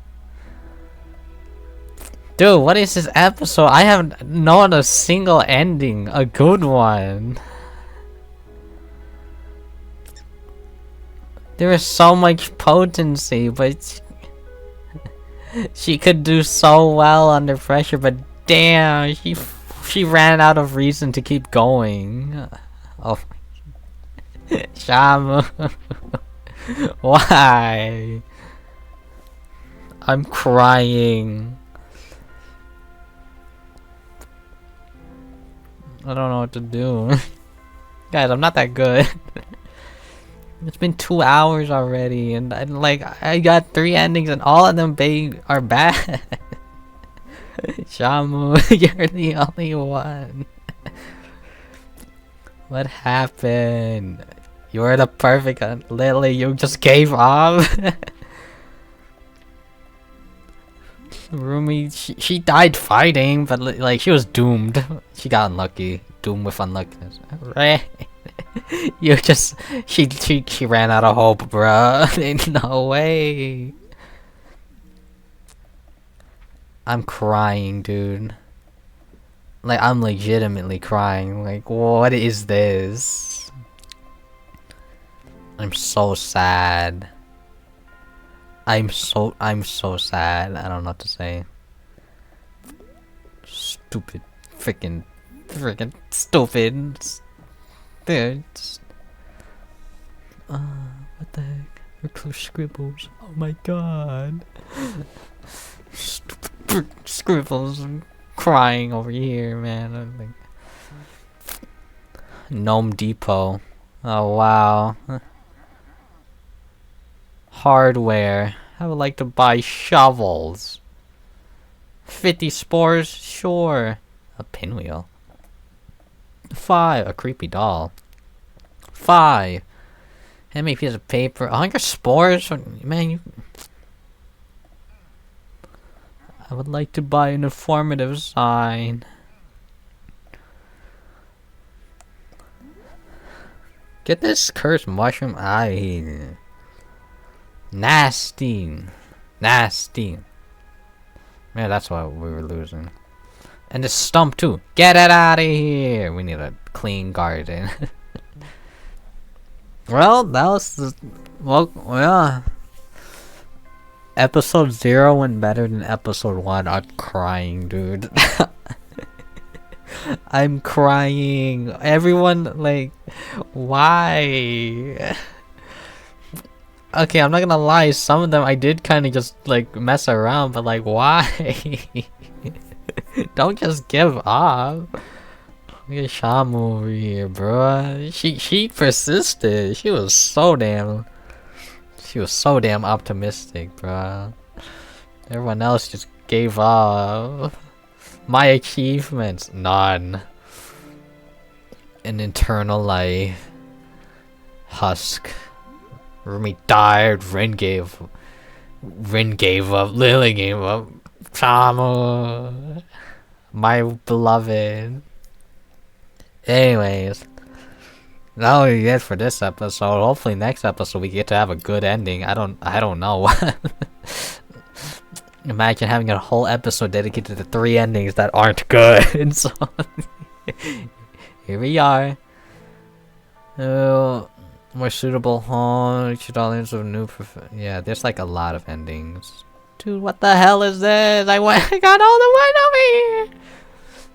Dude, what is this episode? I haven't known a single ending. A good one. There is so much potency, but she could do so well under pressure, but damn, she ran out of reason to keep going. Oh, Shamu. Why? I'm crying. I don't know what to do. Guys, I'm not that good. It's been 2 hours already, and like I got 3 endings, and all of them are bad. Shamu, you're the only one. What happened? You were the perfect Lily. You just gave up. Rumi, she died fighting, but like she was doomed. She got unlucky. Doomed with unluckiness. Right. You just she ran out of hope, bruh. No way. I'm crying, dude. Like I'm legitimately crying. Like what is this? I'm so sad. I'm so sad. I don't know what to say. Stupid, freaking stupid. Dude. What the heck? Recluse scribbles. Oh my god. Stupid scribbles. I'm crying over here, man. I'm like... Gnome Depot. Oh wow. Hardware. I would like to buy shovels. 50 spores? Sure. A pinwheel. 5. A creepy doll. 5. How many pieces of paper? 100 spores? Man, you... I would like to buy an informative sign. Get this cursed mushroom out of here. Nasty. Nasty. Man, that's why we were losing. And the stump too. Get it out of here. We need a clean garden. Well, that was the... Well, yeah. Episode 0 went better than episode 1. I'm crying, dude. I'm crying. Everyone, like... Why? Okay, I'm not gonna lie. Some of them I did kind of just, like, mess around. But, like, why? Don't just give up. Look at Shamu over here, bruh. She persisted. She was so damn optimistic, bruh. Everyone else just gave up. My achievements, none. An eternal life. Husk. Rumi died. Rin gave up. Lily gave up. Shamu. My beloved. Anyways, that'll be it for this episode. Hopefully next episode we get to have a good ending. I don't know. Imagine having a whole episode dedicated to 3 endings that aren't good. So here we are. More suitable home. Should all ends with new yeah, there's like a lot of endings. Dude, what the hell is this? I got all the one over here.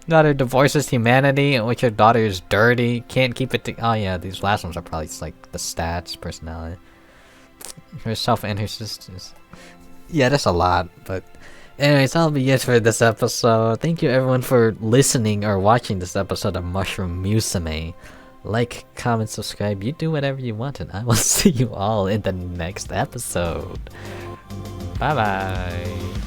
Daughter divorces humanity, which her daughter is dirty. Can't keep it oh yeah, these last ones are probably just like the stats, personality. herself and her sisters. Yeah, that's a lot, but anyways, that'll be it for this episode. Thank you everyone for listening or watching this episode of Mushroom Musume. Like, comment, subscribe, you do whatever you want, and I will see you all in the next episode. Bye bye.